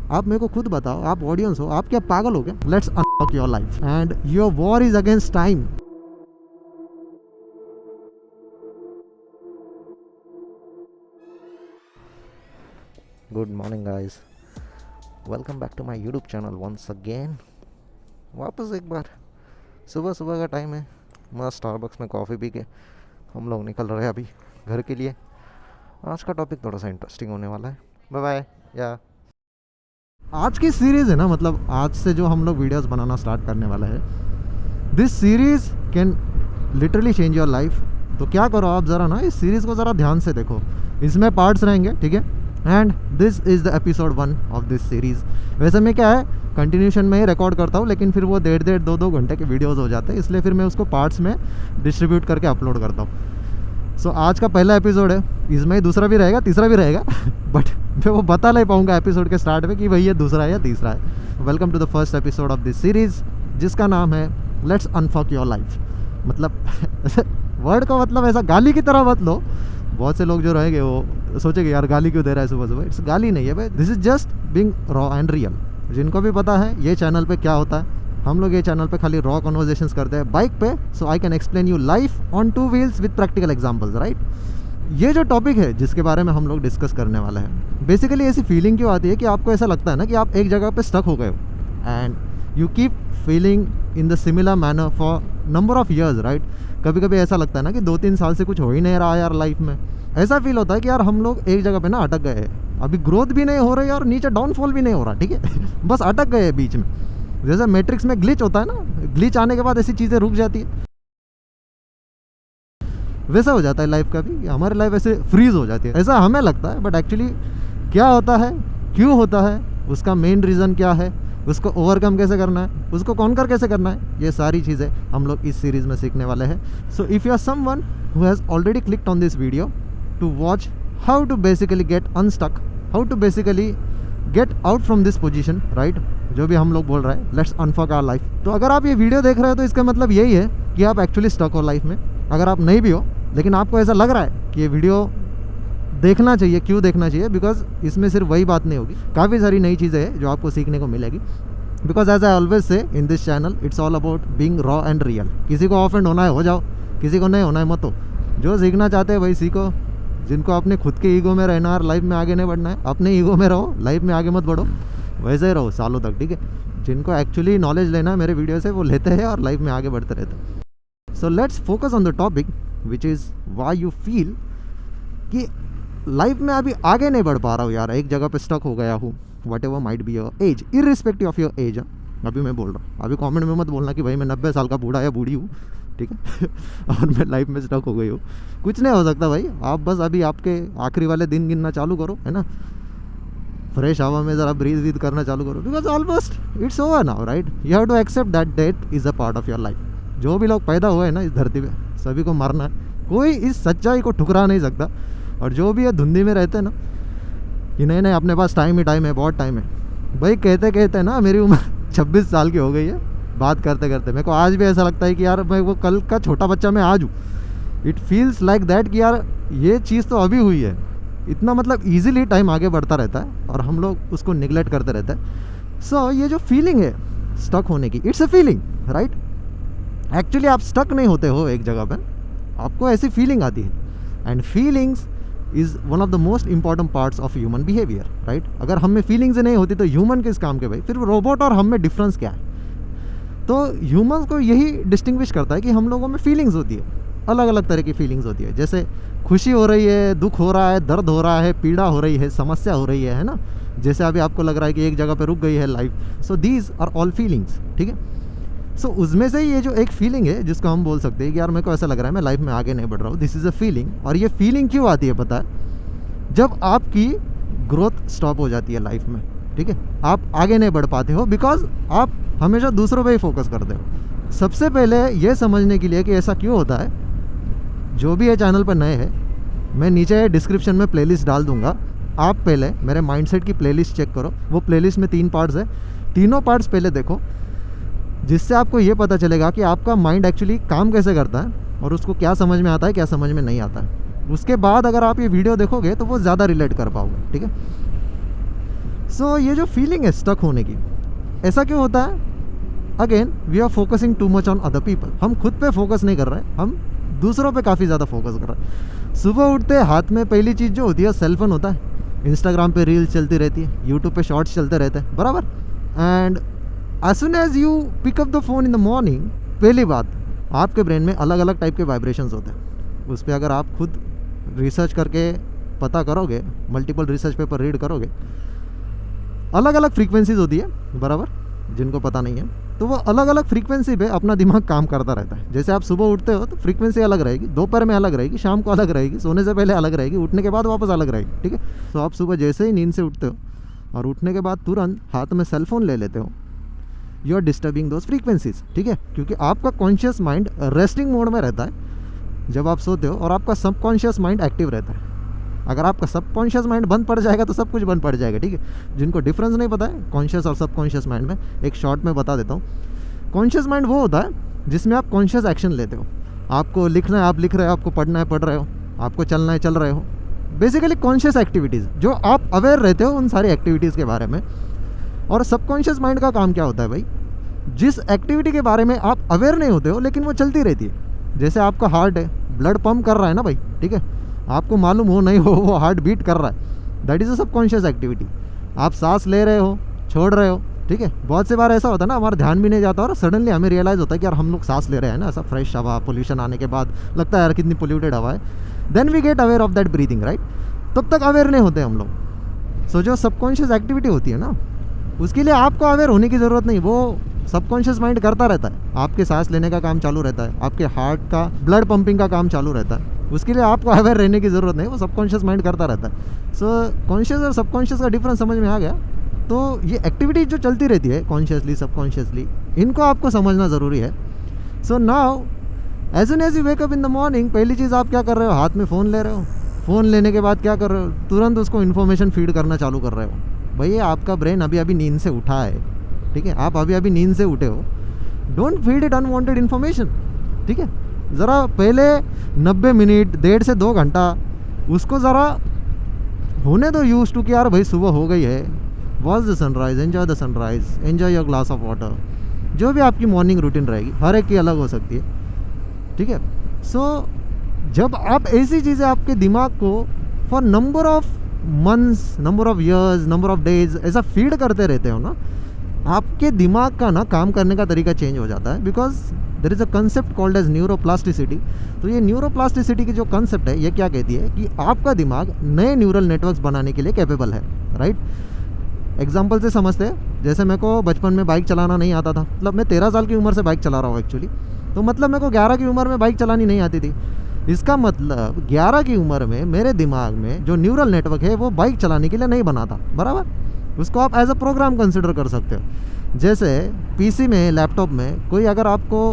आप मेरे को खुद बताओ, आप ऑडियंस हो, आप क्या पागल हो गए? Let's unlock your life and your war is against time. Good morning guys, welcome back to my YouTube channel once again. वापस एक बार सुबह सुबह का टाइम है, मस्त स्टारबक्स में कॉफ़ी पी के हम लोग निकल रहे हैं अभी घर के लिए। आज का टॉपिक थोड़ा सा इंटरेस्टिंग होने वाला है। Bye bye. या आज की सीरीज़ है ना, मतलब आज से जो हम लोग वीडियोस बनाना स्टार्ट करने वाला है, this series can literally change your life. तो क्या करो आप ज़रा ना, इस सीरीज़ को ज़रा ध्यान से देखो। इसमें पार्ट्स रहेंगे, ठीक है, and this is the episode 1 of this series. वैसे मैं क्या है कंटिन्यूशन में ही रिकॉर्ड करता हूँ, लेकिन फिर वो 1.5 2 घंटे के वीडियोस हो जाते हैं, इसलिए फिर मैं उसको पार्ट्स में डिस्ट्रीब्यूट करके अपलोड करता हूँ। सो आज का पहला एपिसोड है, इसमें ही दूसरा भी रहेगा, तीसरा भी रहेगा बट मैं वो बता नहीं पाऊँगा एपिसोड के स्टार्ट में कि भाई ये दूसरा है या तीसरा है। Welcome to the first episode of this series, जिसका नाम है लेट्स अनफक योर लाइफ। मतलब वर्ड का मतलब ऐसा गाली की तरह मत लो। बहुत से लोग जो रहेंगे वो सोचेंगे यार गाली क्यों दे रहा है सुबह सुबह। इट्स गाली नहीं है भाई, this is just being raw and real. जिनको भी पता है ये चैनल पे क्या होता है, हम लोग ये चैनल पे खाली रॉ कन्वर्सेशंस करते हैं बाइक पे, so I can explain you life on 2 wheels with practical examples, right. ये जो टॉपिक है जिसके बारे में हम लोग डिस्कस करने वाले हैं, बेसिकली ऐसी फीलिंग क्यों आती है कि आपको ऐसा लगता है ना कि आप एक जगह पे स्टक हो गए हो and you keep feeling in the similar manner for number of years, right. कभी कभी ऐसा लगता है ना कि 2-3 साल से कुछ हो ही नहीं रहा यार लाइफ में। ऐसा फील होता है कि यार हम लोग एक जगह पे ना अटक गए हैं, अभी ग्रोथ भी नहीं हो रही और नीचे डाउनफॉल भी नहीं हो रहा, ठीक है बस अटक गए हैं बीच में। जैसे मैट्रिक्स में ग्लिच होता है ना, ग्लिच आने के बाद ऐसी चीज़ें रुक जाती है, वैसा हो जाता है लाइफ का भी। हमारी लाइफ ऐसे फ्रीज हो जाती है, ऐसा हमें लगता है, बट एक्चुअली क्या होता है, क्यों होता है, उसका मेन रीज़न क्या है, उसको ओवरकम कैसे करना है, उसको कॉन्कर कैसे करना है, ये सारी चीज़ें हम लोग इस सीरीज़ में सीखने वाले हैं। So if you are someone who has already clicked on this video to watch how to basically get unstuck, how to basically get out from this position, right, जो भी हम लोग बोल रहे हैं लेट्स अनफक आवर लाइफ। तो अगर आप ये वीडियो देख रहे हो तो इसका मतलब यही है कि आप एक्चुअली स्टक हो लाइफ में। अगर आप नहीं भी हो लेकिन आपको ऐसा लग रहा है कि ये वीडियो देखना चाहिए, क्यों देखना चाहिए, बिकॉज इसमें सिर्फ वही बात नहीं होगी, काफ़ी सारी नई चीज़ें हैं जो आपको सीखने को मिलेगी। Because as I always say in this channel it's all about being raw and real. किसी को ऑफेंड होना है हो जाओ, किसी को नहीं होना है मत हो। जो सीखना चाहते हैं वही सीखो। जिनको अपने खुद के ईगो में रहना है, लाइफ में आगे नहीं बढ़ना है, अपने ईगो में रहो, लाइफ में आगे मत बढ़ो, वैसे ही रहो सालों तक, ठीक है। जिनको एक्चुअली नॉलेज लेना है मेरे वीडियो से वो लेते हैं और लाइफ में आगे बढ़ते रहते हैं। So let's focus on the topic which is why you feel कि लाइफ में अभी आगे नहीं बढ़ पा रहा हूँ यार, एक जगह पे स्टक हो गया हूँ, what ever might be your age, irrespective of your age. अभी मैं बोल रहा हूँ, अभी कमेंट में मत बोलना कि भाई मैं 90 साल का बूढ़ा या बूढ़ी हूँ, ठीक है और मैं लाइफ में स्टक हो गई हूँ। कुछ नहीं हो सकता भाई, आप बस अभी आपके आखिरी वाले दिन गिनना चालू करो, है ना, फ्रेश हवा में ज़रा ब्रीथ वीथ करना चालू करो, because almost it's over now, right. You have to accept that death is a part of your life. जो भी लोग पैदा हुए हैं ना इस धरती पे, सभी को मरना है, कोई इस सच्चाई को ठुकरा नहीं सकता। और जो भी है धुंधी में रहते हैं ना कि नहीं नहीं अपने पास टाइम ही टाइम है, बहुत टाइम है, भाई कहते कहते ना मेरी उम्र 26 साल की हो गई है बात करते करते। मेरे को आज भी ऐसा लगता है कि यार मैं वो कल का छोटा बच्चा मैं आज हूँ। इट फील्स लाइक दैट कि यार ये चीज़ तो अभी हुई है। इतना मतलब ईजिली टाइम आगे बढ़ता रहता है और हम लोग उसको निगलेक्ट करते रहते हैं। सो ये जो फीलिंग है स्टक होने की, it's a feeling, right. Actually आप स्टक नहीं होते हो एक जगह पर, आपको ऐसी फीलिंग आती है। And feelings is one of the most important parts of human behaviour, right. अगर हम में फीलिंग्स नहीं होती तो ह्यूमन किस काम के भाई, फिर रोबोट और हम में डिफरेंस क्या है। तो ह्यूमंस को यही डिस्टिंग्विश करता है कि हम लोगों में फीलिंग्स होती है, अलग अलग तरह की फीलिंग्स होती है। जैसे खुशी हो रही है, दुख हो रहा है, दर्द हो रहा है, पीड़ा हो रही है, समस्या हो रही है ना। जैसे अभी आपको लग रहा है कि एक जगह पे रुक गई है life, so these are all feelings, ठीक है। सो उसमें से ये जो एक फीलिंग है जिसको हम बोल सकते हैं कि यार मेरे को ऐसा लग रहा है मैं लाइफ में आगे नहीं बढ़ रहा हूँ, दिस इज़ अ फीलिंग। और ये फीलिंग क्यों आती है पता है, जब आपकी ग्रोथ स्टॉप हो जाती है लाइफ में, ठीक है, आप आगे नहीं बढ़ पाते हो बिकॉज आप हमेशा दूसरों पे ही फोकस करते हो। सबसे पहले ये समझने के लिए कि ऐसा क्यों होता है, जो भी है चैनल पर नए हैं, मैं नीचे डिस्क्रिप्शन में प्लेलिस्ट डाल दूंगा। आप पहले मेरे माइंडसेट की प्लेलिस्ट चेक करो, वो प्लेलिस्ट में 3 पार्ट्स है, तीनों पार्ट्स पहले देखो, जिससे आपको ये पता चलेगा कि आपका माइंड एक्चुअली काम कैसे करता है और उसको क्या समझ में आता है, क्या समझ में नहीं आता है। उसके बाद अगर आप ये वीडियो देखोगे तो वो ज़्यादा रिलेट कर पाओगे, ठीक है। सो ये जो फीलिंग है स्टक होने की, ऐसा क्यों होता है? Again we are focusing too much on other people. हम खुद पे फोकस नहीं कर रहे, हम दूसरों पे काफ़ी ज़्यादा फोकस कर रहे हैं। सुबह उठते हाथ में पहली चीज़ जो होती है सेलफोन होता है, इंस्टाग्राम पे रील्स चलती रहती है, यूट्यूब पे शॉर्ट्स चलते रहते हैं, बराबर। And as soon as you pick up the phone in the morning, पहली बात आपके ब्रेन में अलग अलग टाइप के वाइब्रेशंस होते हैं। उस पर अगर आप खुद रिसर्च करके पता करोगे, मल्टीपल रिसर्च पेपर रीड करोगे, अलग अलग फ्रीक्वेंसीज होती है, बराबर, जिनको पता नहीं है। तो वो अलग अलग फ्रीक्वेंसी पे अपना दिमाग काम करता रहता है। जैसे आप सुबह उठते हो तो फ्रीक्वेंसी अलग रहेगी, दोपहर में अलग रहेगी, शाम को अलग रहेगी, सोने से पहले अलग रहेगी, उठने के बाद वापस अलग रहेगी, ठीक है। तो आप सुबह जैसे ही नींद से उठते हो और उठने के बाद तुरंत हाथ में सेलफोन ले लेते हो, you are disturbing those frequencies, ठीक है। क्योंकि आपका कॉन्शियस माइंड रेस्टिंग मोड में रहता है जब आप सोते हो, और आपका सबकॉन्शियस माइंड एक्टिव रहता है। अगर आपका सबकॉन्शियस माइंड बंद पड़ जाएगा तो सब कुछ बंद पड़ जाएगा, ठीक है। जिनको डिफरेंस नहीं पता है कॉन्शियस और सबकॉन्शियस माइंड में, एक शॉर्ट में बता देता हूँ। कॉन्शियस माइंड वो होता है जिसमें आप कॉन्शियस एक्शन लेते हो। आपको लिखना है, आप लिख रहे हो, आपको पढ़ना है, पढ़ रहे हो, आपको चलना है, चल रहे हो। बेसिकली कॉन्शियस एक्टिविटीज़, जो आप अवेयर रहते हो उन सारी एक्टिविटीज़ के बारे में। और सबकॉन्शियस माइंड का काम क्या होता है भाई? जिस एक्टिविटी के बारे में आप अवेयर नहीं होते हो लेकिन वो चलती रहती है। जैसे आपका हार्ट है, ब्लड पंप कर रहा है ना भाई, ठीक है, आपको मालूम हो नहीं हो वो हार्ट बीट कर रहा है, that is a subconscious activity. आप सांस ले रहे हो, छोड़ रहे हो, ठीक है। बहुत से बार ऐसा होता है ना, हमारा ध्यान भी नहीं जाता और सडनली हमें रियलाइज़ होता है कि यार हम लोग सांस ले रहे हैं ना, ऐसा फ्रेश हवा, पोल्यूशन आने के बाद लगता है यार कितनी पोल्यूटेड हवा है। Then we get aware of that breathing, right. तब तक अवेयर नहीं होते हम लोग। सो जो सबकॉन्शियस एक्टिविटी होती है ना, उसके लिए आपको अवेयर होने की ज़रूरत नहीं, वो सबकॉन्शियस माइंड करता रहता है। आपके सांस लेने का काम चालू रहता है, आपके हार्ट का ब्लड पंपिंग का काम चालू रहता है, उसके लिए आपको अवेयर रहने की ज़रूरत नहीं, वो सबकॉन्शियस माइंड करता रहता है। सो कॉन्शियस और सबकॉन्शियस का डिफरेंस समझ में आ गया। तो ये एक्टिविटी जो चलती रहती है कॉन्शियसली सबकॉन्शियसली, इनको आपको समझना ज़रूरी है। So now as soon as you wake up in the morning, पहली चीज़ आप क्या कर रहे हो? हाथ में फ़ोन ले रहे हो। फ़ोन लेने के बाद क्या कर रहे हो? तुरंत उसको इन्फॉर्मेशन फीड करना चालू कर रहे हो। भैया आपका ब्रेन अभी अभी नींद से उठा है, ठीक है, आप अभी अभी नींद से उठे हो। Don't feed it unwanted information, ठीक है। ज़रा पहले 90 मिनट, 1.5 से 2 घंटा उसको ज़रा होने दो यूज टू कि यार भाई सुबह हो गई है, watch the sunrise, enjoy the sunrise, enjoy your glass of water. जो भी आपकी मॉर्निंग रूटीन रहेगी, हर एक की अलग हो सकती है, ठीक है। सो जब आप ऐसी चीज़ें आपके दिमाग को for number of months, number of years, number of days ऐसा फीड करते रहते हो ना, आपके दिमाग का ना काम करने का तरीका चेंज हो जाता है। Because there is a concept called as neuroplasticity. तो ये न्यूरोप्लास्टिसिटी की जो कंसेप्ट है, ये क्या कहती है कि आपका दिमाग नए न्यूरल नेटवर्क्स बनाने के लिए कैपेबल है, राइट। एग्जाम्पल से समझते हैं, जैसे मेरे को बचपन में बाइक चलाना नहीं आता था, मतलब मैं 13 साल की उम्र से बाइक चला रहा हूँ एक्चुअली। तो मतलब मेरे को 11 की उम्र में बाइक चलानी नहीं आती थी। इसका मतलब 11 की उम्र में मेरे दिमाग में जो न्यूरल नेटवर्क है वो बाइक चलाने के लिए नहीं बना था, बराबर। उसको आप एज अ प्रोग्राम कंसिडर कर सकते हो। जैसे पीसी में, लैपटॉप में कोई अगर आपको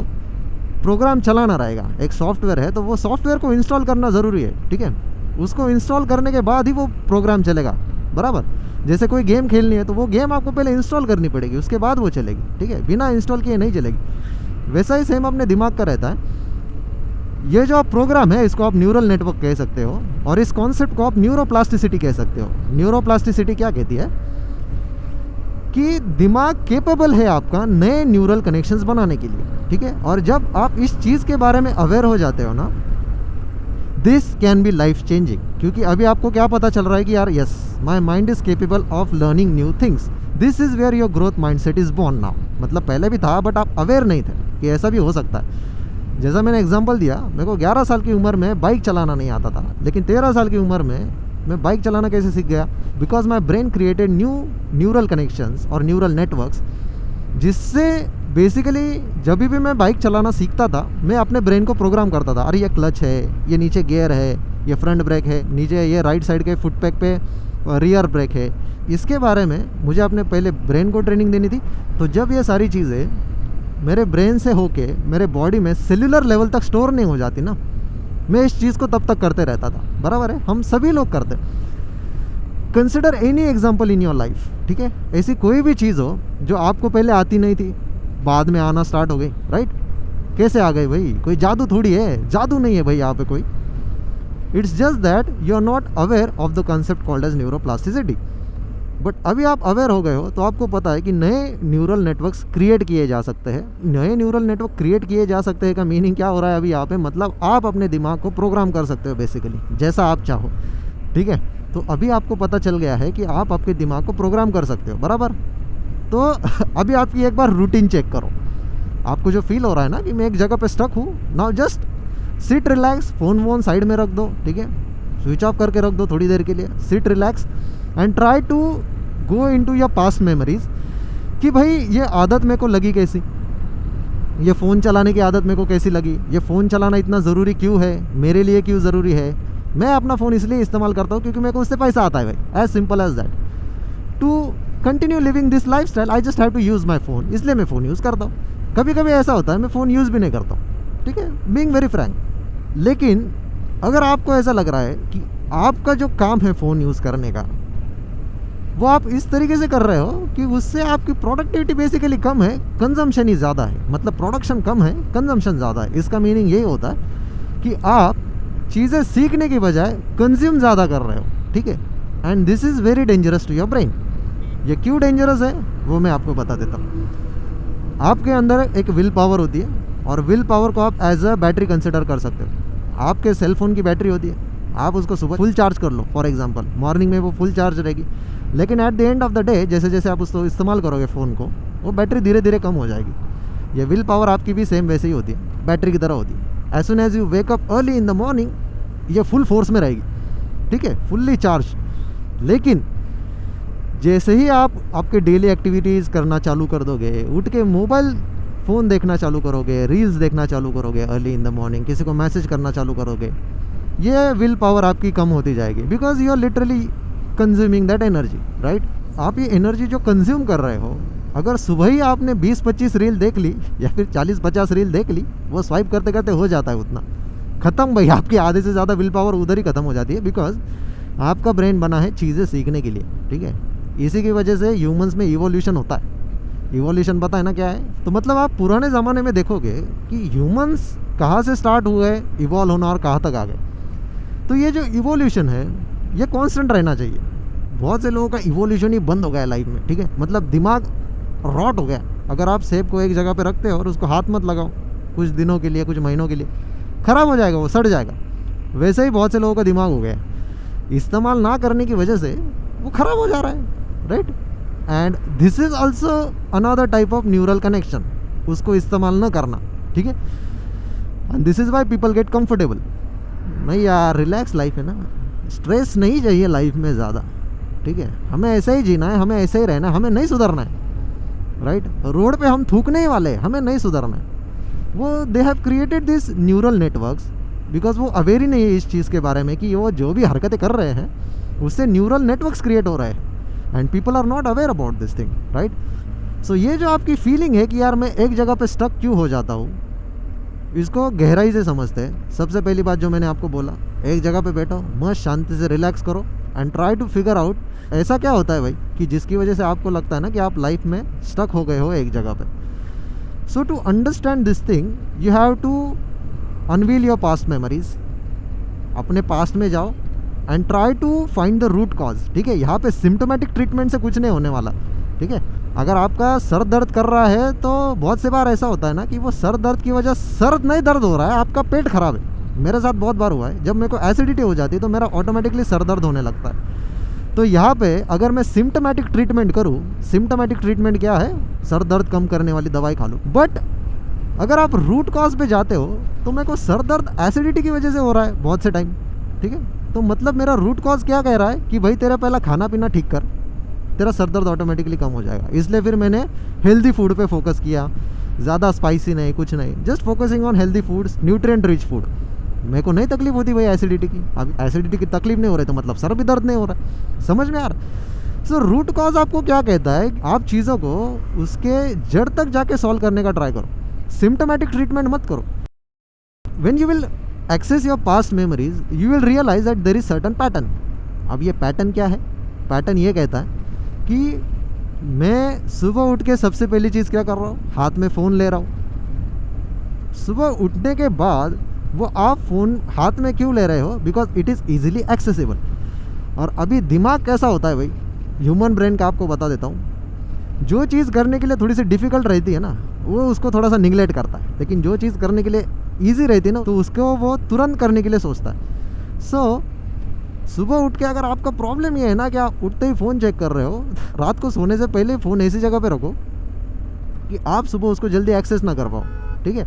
प्रोग्राम चलाना रहेगा, एक सॉफ्टवेयर है, तो वो सॉफ्टवेयर को इंस्टॉल करना ज़रूरी है, ठीक है। उसको इंस्टॉल करने के बाद ही वो प्रोग्राम चलेगा, बराबर। जैसे कोई गेम खेलनी है तो वो गेम आपको पहले इंस्टॉल करनी पड़ेगी, उसके बाद वो चलेगी, ठीक है, बिना इंस्टॉल किए नहीं चलेगी। वैसा ही सेम अपने दिमाग का रहता है। ये जो प्रोग्राम है इसको आप न्यूरल नेटवर्क कह सकते हो, और इस कॉन्सेप्ट को आप न्यूरोप्लास्टिसिटी कह सकते हो। न्यूरोप्लास्टिसिटी क्या कहती है कि दिमाग केपेबल है आपका नए न्यूरल कनेक्शंस बनाने के लिए, ठीक है। और जब आप इस चीज़ के बारे में अवेयर हो जाते हो ना, this can be life changing. क्योंकि अभी आपको क्या पता चल रहा है कि यार yes, my mind is capable of learning new things, this is where your growth mind set is born now. मतलब पहले भी था बट आप अवेयर नहीं थे कि ऐसा भी हो सकता है। जैसा मैंने एग्जांपल दिया, मेरे को 11 साल की उम्र में बाइक चलाना नहीं आता था, लेकिन 13 साल की उम्र में मैं बाइक चलाना कैसे सीख गया? Because my brain created neural connections और न्यूरल नेटवर्क्स, जिससे बेसिकली जब भी मैं बाइक चलाना सीखता था मैं अपने ब्रेन को प्रोग्राम करता था। अरे ये क्लच है, ये नीचे गियर है, ये फ्रंट ब्रेक है, नीचे ये राइट साइड के फुट पैक पे रियर ब्रेक है। इसके बारे में मुझे अपने पहले ब्रेन को ट्रेनिंग देनी थी। तो जब ये सारी चीज़ें मेरे ब्रेन से होके मेरे बॉडी में सेल्यूलर लेवल तक स्टोर नहीं हो जाती ना, मैं इस चीज़ को तब तक करते रहता था, बराबर है। हम सभी लोग करते। Consider any example in your life, ठीक है। ऐसी कोई भी चीज़ हो जो आपको पहले आती नहीं थी, बाद में आना स्टार्ट हो गई, राइट। कैसे आ गई भाई? कोई जादू थोड़ी है, जादू नहीं है भाई यहाँ पे कोई। It's just that you are not aware of the concept called as neuroplasticity. But अभी आप अवेयर हो गए हो तो आपको पता है कि नए न्यूरल नेटवर्क्स क्रिएट किए जा सकते हैं। नए न्यूरल नेटवर्क क्रिएट किए जा सकते हैं का मीनिंग क्या हो रहा है अभी यहाँ पे, मतलब आप अपने दिमाग को प्रोग्राम कर सकते हो बेसिकली, जैसा आप चाहो। ठीक है, तो अभी आपको पता चल गया है कि आप आपके दिमाग को प्रोग्राम कर सकते हो, बराबर। तो अभी आपकी एक बार रूटीन चेक करो। आपको जो फील हो रहा है ना कि मैं एक जगह पे स्टक हूँ, now just sit relax, phone वोन साइड में रख दो, ठीक है, स्विच ऑफ करके रख दो थोड़ी देर के लिए, sit relax and try to go into your past memories कि भाई ये आदत मेरे को लगी कैसी, ये फ़ोन चलाने की आदत मेरे को कैसी लगी, ये फ़ोन चलाना इतना ज़रूरी क्यों है, मेरे लिए क्यों ज़रूरी है। मैं अपना फ़ोन इसलिए इस्तेमाल करता हूँ क्योंकि मेरे को उससे पैसा आता है भाई, as simple as that. To continue living this lifestyle I just have to use my phone, इसलिए मैं फ़ोन यूज़ करता हूँ। कभी कभी ऐसा होता है मैं फ़ोन यूज़ भी नहीं करता हूँ, ठीक है, बीइंग वेरी फ्रैंक। लेकिन अगर आपको ऐसा लग रहा है कि आपका जो काम है फ़ोन यूज़ करने का, वो आप इस तरीके से कर रहे हो कि उससे आपकी प्रोडक्टिविटी बेसिकली कम है, कंजम्पशन ही ज़्यादा है, मतलब प्रोडक्शन कम है, कंजम्पशन ज़्यादा है। इसका मीनिंग यही होता है कि आप चीज़ें सीखने की बजाय कंज्यूम ज़्यादा कर रहे हो, ठीक है। And this is very dangerous to your brain. ये क्यों डेंजरस है वो मैं आपको बता देता हूँ। आपके अंदर एक विल पावर होती है, और विल पावर को आप एज अ बैटरी कंसिडर कर सकते हो। आपके सेल फ़ोन की बैटरी होती है, आप उसको सुबह फुल चार्ज कर लो, फॉर एग्जांपल मॉर्निंग में वो फुल चार्ज रहेगी, लेकिन eight the end of the day जैसे जैसे आप उसको इस्तेमाल करोगे फ़ोन को, वो बैटरी धीरे धीरे कम हो जाएगी। ये विल पावर आपकी भी सेम वैसे ही होती है, बैटरी की तरह होती है। As soon as you wake up early in the morning, ये फुल फोर्स में रहेगी, ठीक है, फुल्ली चार्ज। लेकिन जैसे ही आप आपके डेली एक्टिविटीज़ करना चालू कर दोगे, उठ के मोबाइल फ़ोन देखना चालू करोगे, रील्स देखना चालू करोगे अर्ली इन द मॉर्निंग, किसी को मैसेज करना चालू करोगे, ये विल पावर आपकी कम होती जाएगी, because you are literally consuming that energy, right. आप ये एनर्जी जो कंज्यूम कर रहे हो, अगर सुबह ही आपने 20-25 रील देख ली या फिर 40-50 रील देख ली, वो स्वाइप करते करते हो जाता है उतना, ख़त्म भाई। आपकी आधे से ज़्यादा विल पावर उधर ही ख़त्म हो जाती है, बिकॉज आपका ब्रेन बना है चीज़ें सीखने के लिए, ठीक है। इसी की वजह से ह्यूमंस में इवोल्यूशन होता है। इवोल्यूशन पता है ना क्या है? तो मतलब आप पुराने ज़माने में देखोगे कि ह्यूमंस कहाँ से स्टार्ट हुए इवॉल्व होना और कहाँ तक आ गए। तो ये जो इवोल्यूशन है ये कांस्टेंट रहना चाहिए। बहुत से लोगों का इवोल्यूशन ही बंद हो गया लाइफ में, ठीक है, मतलब दिमाग रॉट हो गया। अगर आप सेब को एक जगह पे रखते हो और उसको हाथ मत लगाओ कुछ दिनों के लिए, कुछ महीनों के लिए, ख़राब हो जाएगा, वो सड़ जाएगा। वैसे ही बहुत से लोगों का दिमाग हो गया, इस्तेमाल ना करने की वजह से वो ख़राब हो जा रहा है, right. And this is also another type of neural connection, उसको इस्तेमाल ना करना, ठीक है। And this is why people get comfortable. नहीं यार, रिलैक्स लाइफ है ना, स्ट्रेस नहीं चाहिए लाइफ में ज़्यादा, ठीक है। हमें ऐसे ही जीना है, हमें ऐसे ही रहना है, हमें नहीं सुधरना है, राइट। रोड पे हम थूकने ही वाले हैं, हमें नहीं सुधरना है। वो they have created this neural networks because वो अवेयर ही नहीं है इस चीज़ के बारे में कि वो जो भी हरकतें कर रहे हैं उससे न्यूरल नेटवर्क्स क्रिएट हो रहे हैं, and people are not aware about this thing, right. So ये जो आपकी फीलिंग है कि यार मैं एक जगह पे स्टक क्यों हो जाता हूँ, इसको गहराई से समझते हैं। सबसे पहली बात जो मैंने आपको बोला, एक जगह पे बैठो, मस्त शांति से रिलैक्स करो and try to figure out ऐसा क्या होता है भाई कि जिसकी वजह से आपको लगता है ना कि आप लाइफ में स्टक हो गए हो एक जगह पे। So to understand this thing you have to unveil your past memories. अपने पास्ट में जाओ and try to find the root cause, ठीक है। यहाँ पे सिम्टोमेटिक ट्रीटमेंट से कुछ नहीं होने वाला, ठीक है। अगर आपका सर दर्द कर रहा है तो बहुत से बार ऐसा होता है ना कि वो सर दर्द की वजह सर नहीं दर्द हो रहा है, आपका पेट खराब है। मेरे साथ बहुत बार हुआ है, जब मेरे को एसिडिटी हो जाती है तो मेरा ऑटोमेटिकली सर दर्द होने लगता है। तो यहाँ पे अगर मैं सिम्टोमेटिक ट्रीटमेंट करूँ, सिम्टोमेटिक ट्रीटमेंट क्या है, सर दर्द कम करने वाली दवाई खा लो। बट अगर आप रूट कॉज पे जाते हो तो मेरे को सर दर्द एसिडिटी की वजह से हो रहा है बहुत से टाइम, ठीक है। तो मतलब मेरा रूट कॉज क्या कह रहा है कि भाई तेरा पहला खाना पीना ठीक कर, तेरा सर दर्द ऑटोमेटिकली कम हो जाएगा। इसलिए फिर मैंने हेल्दी फूड पे फोकस किया, ज़्यादा स्पाइसी नहीं, कुछ नहीं, just focusing on healthy foods, nutrient rich food. मेरे को नहीं तकलीफ होती भाई एसिडिटी की। अब एसिडिटी की तकलीफ नहीं हो रही तो मतलब सर भी दर्द नहीं हो रहा, समझ में यार। सो रूट कॉज आपको क्या कहता है, आप चीज़ों को उसके जड़ तक जाके सॉल्व करने का ट्राई करो, सिम्टोमेटिक ट्रीटमेंट मत करो। When you will access your past memories you will realise that there is certain pattern. अब ये पैटर्न क्या है? पैटर्न ये कहता है कि मैं सुबह उठ के सबसे पहली चीज़ क्या कर रहा हूँ, हाथ में फ़ोन ले रहा हूँ। सुबह उठने के बाद वो आप फ़ोन हाथ में क्यों ले रहे हो? Because it is easily accessible. और अभी दिमाग कैसा होता है भाई, ह्यूमन ब्रेन का आपको बता देता हूँ, जो चीज़ करने के लिए थोड़ी सी डिफ़िकल्ट रहती है ना, वो उसको थोड़ा सा निगलेक्ट करता है, लेकिन जो चीज़ करने के लिए ईजी रहती है ना, तो उसको वो तुरंत करने के लिए सोचता है। सो सुबह उठ के अगर आपका प्रॉब्लम ये है ना कि आप उठते ही फ़ोन चेक कर रहे हो, रात को सोने से पहले फ़ोन ऐसी जगह पे रखो कि आप सुबह उसको जल्दी एक्सेस ना कर पाओ, ठीक है।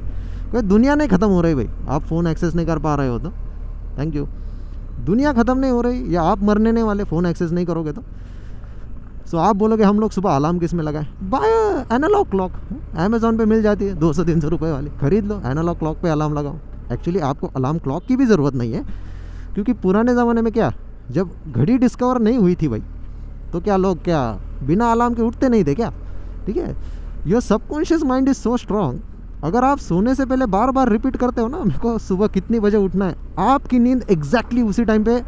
कोई दुनिया नहीं ख़त्म हो रही भाई, आप फ़ोन एक्सेस नहीं कर पा रहे हो तो थैंक यू, दुनिया ख़त्म नहीं हो रही, या आप मरने नहीं वाले फ़ोन एक्सेस नहीं करोगे तो। सो आप बोलोगे हम लोग सुबह अलार्म किस में लगाएं, बाय एनालॉग क्लॉक, अमेज़ॉन पे मिल जाती है 200-300 रुपये वाली, ख़रीद लो, एनालॉग क्लॉक पे अलार्म लगाओ। एक्चुअली आपको अलार्म क्लॉक की भी ज़रूरत नहीं है, क्योंकि पुराने ज़माने में क्या, जब घड़ी डिस्कवर नहीं हुई थी भाई, तो क्या लोग क्या बिना अलार्म के उठते नहीं थे क्या, ठीक है। Your subconscious mind is so strong, अगर आप सोने से पहले बार बार रिपीट करते हो ना मेरे को सुबह कितनी बजे उठना है, आपकी नींद एग्जैक्टली उसी टाइम पे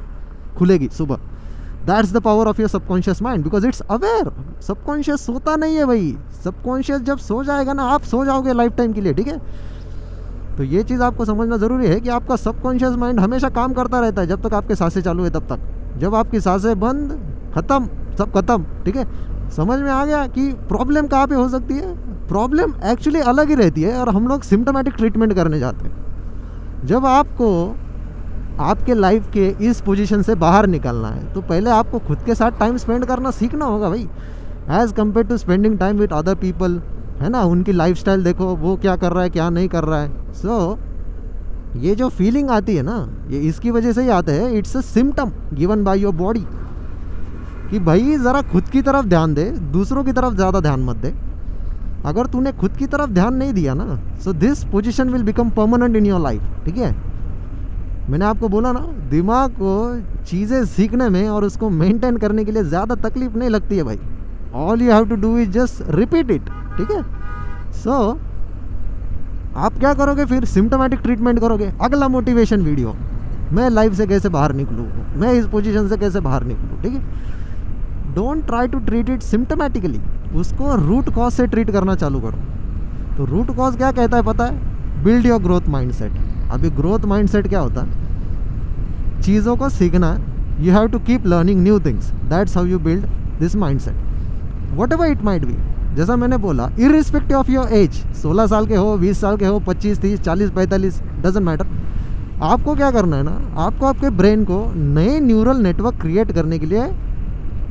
खुलेगी सुबह। That's the power of your subconscious mind, because it's aware. Subconscious सोता नहीं है भाई, सबकॉन्शियस जब सो जाएगा ना, आप सो जाओगे लाइफ टाइम के लिए, ठीक है। तो ये चीज़ आपको समझना ज़रूरी है कि आपका सबकॉन्शियस माइंड हमेशा काम करता रहता है जब तक आपके सांसें चालू है तब तक। जब आपकी सांसें बंद, ख़त्म, सब ख़त्म, ठीक है। समझ में आ गया कि प्रॉब्लम कहाँ पे हो सकती है। प्रॉब्लम एक्चुअली अलग ही रहती है और हम लोग सिम्टोमेटिक ट्रीटमेंट करने जाते हैं। जब आपको आपके लाइफ के इस पोजीशन से बाहर निकलना है तो पहले आपको खुद के साथ टाइम स्पेंड करना सीखना होगा भाई, as compare to spending time with other people, है ना। उनकी लाइफस्टाइल देखो, वो क्या कर रहा है क्या नहीं कर रहा है। सो ये जो फीलिंग आती है ना, ये इसकी वजह से ही आता है। It's a symptom given by your body कि भाई ज़रा खुद की तरफ ध्यान दे, दूसरों की तरफ ज़्यादा ध्यान मत दे। अगर तूने खुद की तरफ ध्यान नहीं दिया ना, so this position will become permanent in your life, ठीक है। मैंने आपको बोला ना, दिमाग को चीज़ें सीखने में और उसको मेंटेन करने के लिए ज़्यादा तकलीफ नहीं लगती है भाई। All you have to do is just repeat it, ठीक है। सो आप क्या करोगे फिर, सिम्टोमेटिक ट्रीटमेंट करोगे। अगला मोटिवेशन वीडियो, मैं लाइफ से कैसे बाहर निकलूँ, मैं इस पोजीशन से कैसे बाहर निकलूँ, ठीक है। Don't try to treat it symptomatically, उसको रूट कॉज से ट्रीट करना चालू करो। तो रूट कॉज क्या कहता है पता है, बिल्ड योर ग्रोथ माइंडसेट। अभी ग्रोथ माइंडसेट क्या होता है, चीज़ों को सीखना है। You have to keep learning new things, that's how you build this mindset, whatever it might be. जैसा मैंने बोला, इर्रिस्पेक्टिव ऑफ योर एज, 16 साल के हो, 20 साल के हो, 25, 30, 40, 45, डजेंट मैटर। आपको क्या करना है ना, आपको आपके ब्रेन को नए न्यूरल नेटवर्क क्रिएट करने के लिए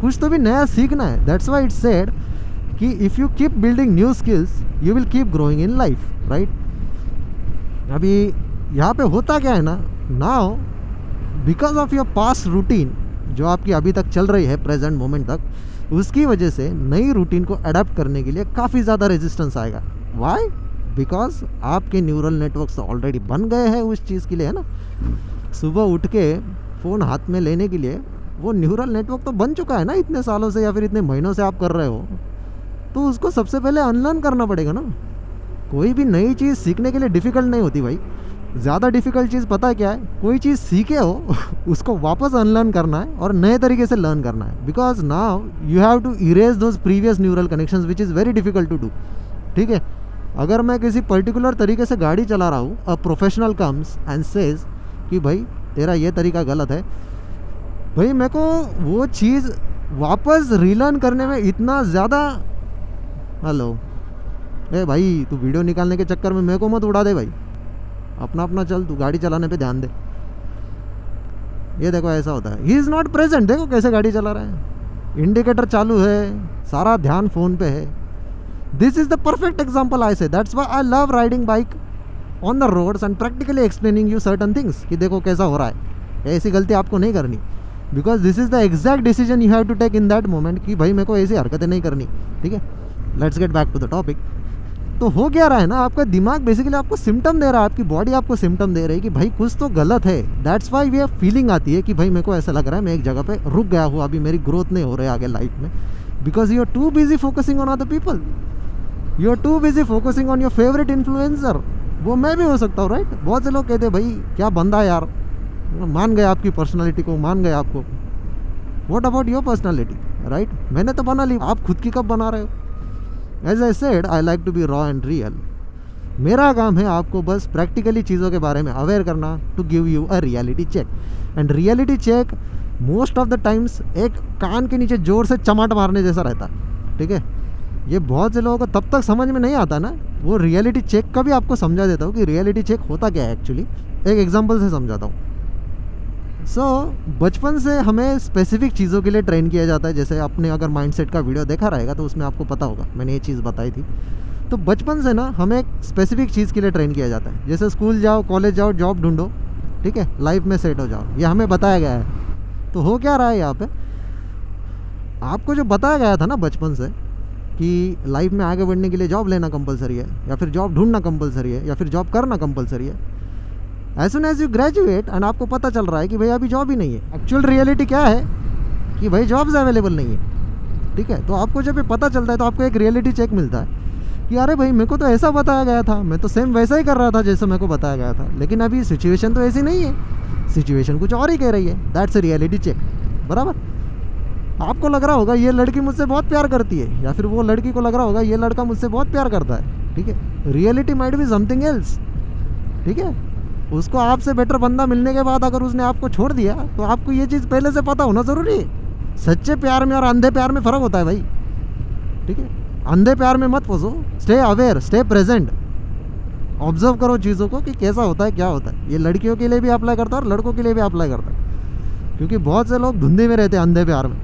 कुछ तो भी नया सीखना है। दैट्स वाई इट्स सेड कि if you keep building new skills you will keep growing in life, right. अभी यहाँ पे होता क्या है ना, now because of your past routine जो आपकी अभी तक चल रही है प्रेजेंट मोमेंट तक, उसकी वजह से नई रूटीन को अडेप्ट करने के लिए काफ़ी ज़्यादा रेजिस्टेंस आएगा। वाई? बिकॉज आपके न्यूरल नेटवर्क्स तो ऑलरेडी बन गए हैं उस चीज़ के लिए, है ना। सुबह उठ के फ़ोन हाथ में लेने के लिए वो न्यूरल नेटवर्क तो बन चुका है ना, इतने सालों से या फिर इतने महीनों से आप कर रहे हो, तो उसको सबसे पहले अनलर्न करना पड़ेगा ना। कोई भी नई चीज़ सीखने के लिए डिफ़िकल्ट नहीं होती भाई। ज़्यादा डिफ़िकल्ट चीज़ पता है क्या है, कोई चीज़ सीखे हो उसको वापस अनलर्न करना है और नए तरीके से लर्न करना है। Because now you have to erase those previous neural connections which is very difficult to do, ठीक है। अगर मैं किसी पर्टिकुलर तरीके से गाड़ी चला रहा हूँ, a professional comes and says कि भाई तेरा ये तरीका गलत है, भाई मेरे को वो चीज़ वापस रीलर्न करने में इतना ज़्यादा, हेलो ए भाई तू वीडियो निकालने के चक्कर में मेरे को मत उड़ा दे भाई, अपना अपना चल, तू गाड़ी चलाने पे ध्यान दे। ये देखो ऐसा होता है, ही इज़ नॉट प्रेजेंट, देखो कैसे गाड़ी चला रहा है, इंडिकेटर चालू है, सारा ध्यान फ़ोन पे है। This is the perfect example I say, that's why I love riding bike on the roads and practically explaining you certain things कि देखो कैसा हो रहा है, ऐसी गलती आपको नहीं करनी। Because this is the exact decision you have to take in that moment कि भाई मेरे को ऐसी हरकतें नहीं करनी, ठीक है। Let's get back to the topic. तो हो क्या रहा है ना, आपका दिमाग बेसिकली आपको सिम्टम दे रहा है, आपकी बॉडी आपको सिम्टम दे रही है कि भाई कुछ तो गलत है। दैट्स वाई वी फीलिंग आती है कि भाई मेरे को ऐसा लग रहा है मैं एक जगह पे रुक गया हूँ, अभी मेरी ग्रोथ नहीं हो रही है आगे लाइफ में। Because you are too busy focusing on other people, you are too busy focusing on your favourite influencer. वो मैं भी हो सकता हूँ, राइट। बहुत से लोग कहते हैं भाई क्या बंदा यार, मान गए आपकी पर्सनैलिटी को, मान गए आपको। What about your personality, right. मैंने तो बना ली, आप खुद की कब बना रहे हो। As I said, I like to be raw and real. मेरा काम है आपको बस प्रैक्टिकली चीज़ों के बारे में अवेयर करना, to give you a reality check. And reality check most of the times एक कान के नीचे ज़ोर से चमाट मारने जैसा रहता है, ठीक है। ये बहुत से लोगों को तब तक समझ में नहीं आता ना, वो रियलिटी चेक का भी आपको समझा देता हूँ कि रियलिटी चेक होता क्या है एक्चुअली। एक एग्जांपल से समझाता हूँ। बचपन से हमें स्पेसिफिक चीज़ों के लिए ट्रेन किया जाता है। जैसे आपने अगर माइंडसेट का वीडियो देखा रहेगा तो उसमें आपको पता होगा, मैंने ये चीज़ बताई थी। तो बचपन से ना हमें एक स्पेसिफिक चीज़ के लिए ट्रेन किया जाता है। जैसे स्कूल जाओ, कॉलेज जाओ, जॉब ढूंढो, ठीक है, लाइफ में सेट हो जाओ, ये हमें बताया गया है। तो हो क्या रहा है यहाँ पे, आपको जो बताया गया था ना बचपन से कि लाइफ में आगे बढ़ने के लिए जॉब लेना कंपलसरी है, या फिर जॉब ढूंढना कंपलसरी है, या फिर जॉब करना कंपलसरी है। As soon as you graduate and आपको पता चल रहा है कि भाई अभी जॉब ही नहीं है। एक्चुअल रियलिटी क्या है कि भाई जॉब्स अवेलेबल नहीं है, ठीक है। तो आपको जब ये पता चलता है तो आपको एक रियलिटी चेक मिलता है कि अरे भाई मेरे को तो ऐसा बताया गया था, मैं तो सेम वैसा ही कर रहा था जैसे मेरे को बताया गया था, लेकिन अभी सिचुएशन तो ऐसी नहीं है, सिचुएशन कुछ और ही कह रही है। दैट्स अ रियलिटी चेक, बराबर। आपको लग रहा होगा ये लड़की मुझसे बहुत प्यार करती है, या फिर वो लड़की को लग रहा होगा ये लड़का मुझसे बहुत प्यार करता है, ठीक है। Reality might be something else, ठीक है। उसको आपसे बेटर बंदा मिलने के बाद अगर उसने आपको छोड़ दिया तो आपको ये चीज़ पहले से पता होना ज़रूरी है। सच्चे प्यार में और अंधे प्यार में फ़र्क होता है भाई, ठीक है। अंधे प्यार में मत फंसो, stay aware, stay present, observe करो चीज़ों को कि कैसा होता है, क्या होता है। ये लड़कियों के लिए भी अप्लाई करता है और लड़कों के लिए भी अप्लाई करता है, क्योंकि बहुत से लोग धुंधे में रहते हैं अंधे प्यार में।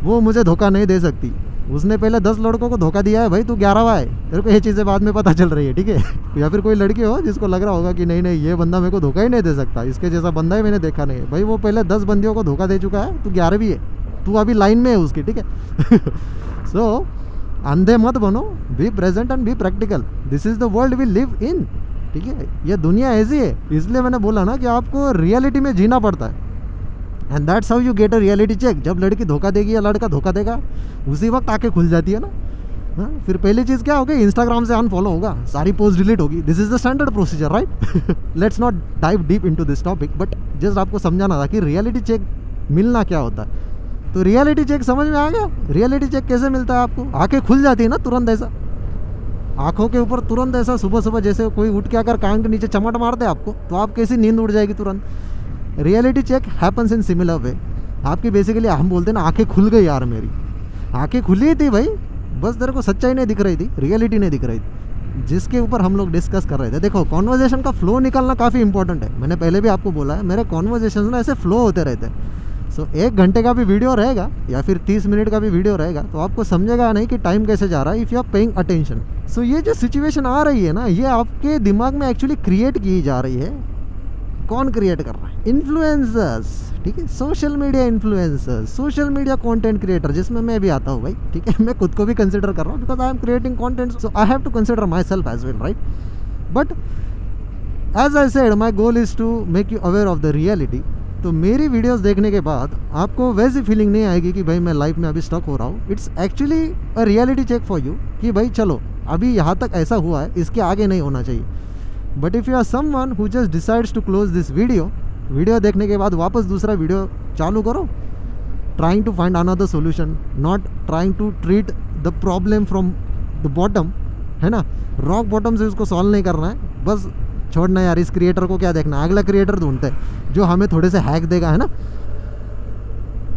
वो मुझे धोखा नहीं दे सकती, उसने पहले 10 लड़कों को धोखा दिया है, भाई तू 11वां है, तेरे को ये चीज़ें बाद में पता चल रही है, ठीक है। या फिर कोई लड़की हो जिसको लग रहा होगा कि नहीं नहीं ये बंदा मेरे को धोखा ही नहीं दे सकता, इसके जैसा बंदा ही मैंने देखा नहीं है, भाई वो पहले 10 बंदियों को धोखा दे चुका है, तू 11वीं है, तू अभी लाइन में है उसकी, ठीक है। सो अंधे मत बनो, be present and be practical, this is the world we live in, ठीक है। ये दुनिया ऐसी है, इसलिए मैंने बोला ना कि आपको रियलिटी में जीना पड़ता है। And that's how you get a reality check. जब लड़की धोखा देगी या लड़का धोखा देगा उसी वक्त आंखें खुल जाती है ना। हाँ, फिर पहली चीज़ क्या होगी, इंस्टाग्राम से अनफॉलो होगा, सारी पोस्ट डिलीट होगी। This is the standard procedure, right. Let's not dive deep into this topic, but just आपको समझाना था कि रियलिटी चेक मिलना क्या होता है। तो रियलिटी चेक समझ में आ गया। रियलिटी चेक कैसे मिलता है आपको, आंखें खुल जाती है ना तुरंत, ऐसा आंखों के ऊपर तुरंत ऐसा सुबह सुबह जैसे कोई उठ के अगर कान के नीचे चमट मार दे आपको, तो आप कैसी नींद उड़ जाएगी तुरंत। Reality check happens in similar way. आपकी बेसिकली हम बोलते हैं ना आंखें खुल गई यार, मेरी आंखें खुली थी भाई, बस तेरे को सच्चाई नहीं दिख रही थी, रियलिटी नहीं दिख रही थी, जिसके ऊपर हम लोग डिस्कस कर रहे थे। देखो कॉन्वर्जेशन का फ्लो निकालना काफ़ी इंपॉर्टेंट है। मैंने पहले भी आपको बोला है, मेरे कॉन्वर्जेशन ना ऐसे फ्लो होते रहते हैं। सो 1 घंटे का भी वीडियो रहेगा या फिर 30 मिनट का भी वीडियो रहेगा तो आपको समझेगा नहीं कि टाइम कैसे जा रहा है, if you are paying attention. So ये जो सिचुएशन आ रही है ना, ये आपके दिमाग में एक्चुअली क्रिएट की जा रही है। कौन क्रिएट कर रहा है, इन्फ्लुएंसर्स, ठीक है, social media influencers, social media content creator, जिसमें मैं भी आता हूँ भाई, ठीक है। मैं खुद को भी कंसिडर कर रहा हूँ because I am creating content, so I have to consider myself as well, right. But as I said, my goal is to make you aware of the reality. तो मेरी वीडियोस देखने के बाद आपको वैसी फीलिंग नहीं आएगी कि भाई मैं लाइफ में अभी स्टक हो रहा हूँ। It's actually a reality check for you कि भाई चलो अभी यहाँ तक ऐसा हुआ है, इसके आगे नहीं होना चाहिए। But if you are someone who just decides to close this video देखने के बाद वापस दूसरा वीडियो चालू करो, trying to find another solution, not trying to treat the problem from the bottom, है ना। रॉक बॉटम से उसको सॉल्व नहीं करना है, बस छोड़ना यार, इस क्रिएटर को क्या देखना, अगला क्रिएटर ढूंढते हैं जो हमें थोड़े से हैक देगा, है ना।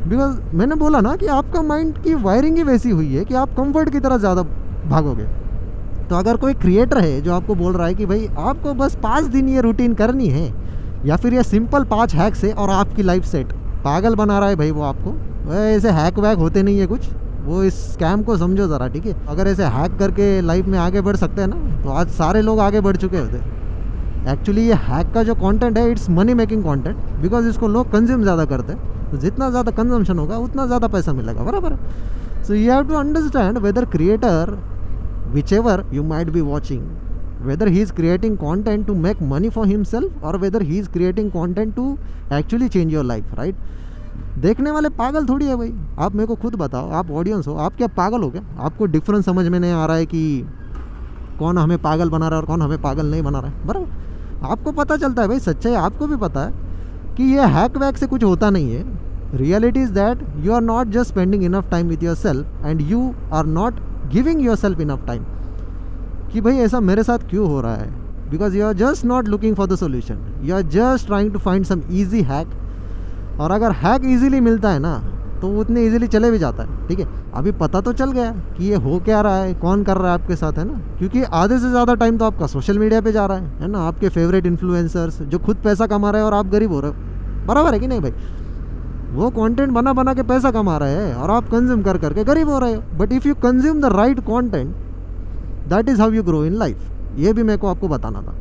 बिकॉज मैंने बोला ना कि आपका माइंड की वायरिंग ही वैसी हुई है कि आप कंफर्ट की तरह ज़्यादा भागोगे। तो अगर कोई क्रिएटर है जो आपको बोल रहा है कि भाई आपको बस 5 दिन ये रूटीन करनी है, या फिर ये सिंपल 5 हैक से और आपकी लाइफ सेट, पागल बना रहा है भाई वो आपको। ऐसे हैक वैक होते नहीं है कुछ, वो इस स्कैम को समझो ज़रा, ठीक है। अगर ऐसे हैक करके लाइफ में आगे बढ़ सकते हैं ना, तो आज सारे लोग आगे बढ़ चुके होते। एक्चुअली ये हैक का जो कंटेंट है, it's money making content, because इसको लोग कंज्यूम ज़्यादा करते हैं, तो जितना ज़्यादा कंजम्पशन होगा उतना ज़्यादा पैसा मिलेगा, बराबर। So you have to understand whether creator, whichever you might be watching, whether he is creating content to make money for himself or whether he is creating content to actually change your life, right? देखने वाले पागल थोड़ी है भाई। आप मेरे को खुद बताओ, आप ऑडियंस हो, आप क्या पागल हो क्या? आपको डिफरेंस समझ में नहीं आ रहा है कि कौन हमें पागल बना रहा है और कौन हमें पागल नहीं बना रहा है, बराबर। आपको पता चलता है भाई, सच्चाई आपको भी पता है कि ये हैक वैक से कुछ होता नहीं है। Reality is that you are not just spending enough time with yourself and you are not giving yourself enough time कि भाई ऐसा मेरे साथ क्यों हो रहा है, because you are just not looking for the solution, you are just trying to find some easy hack और अगर हैक इजीली मिलता है ना तो वो उतने इजीली चले भी जाता है, ठीक है। अभी पता तो चल गया कि ये हो क्या रहा है, कौन कर रहा है आपके साथ, है ना, क्योंकि आधे से ज़्यादा टाइम तो आपका सोशल मीडिया पे जा रहा है ना। आपके फेवरेट इन्फ्लुएंसर्स जो खुद पैसा कमा रहे हैं और आप गरीब हो रहे हो, बराबर है कि नहीं भाई। वो कंटेंट बना बना के पैसा कमा रहे हैं और आप कंज्यूम कर करके गरीब हो रहे हो। But if you consume the right content, that is how you grow in life. ये भी मेरे को आपको बताना था।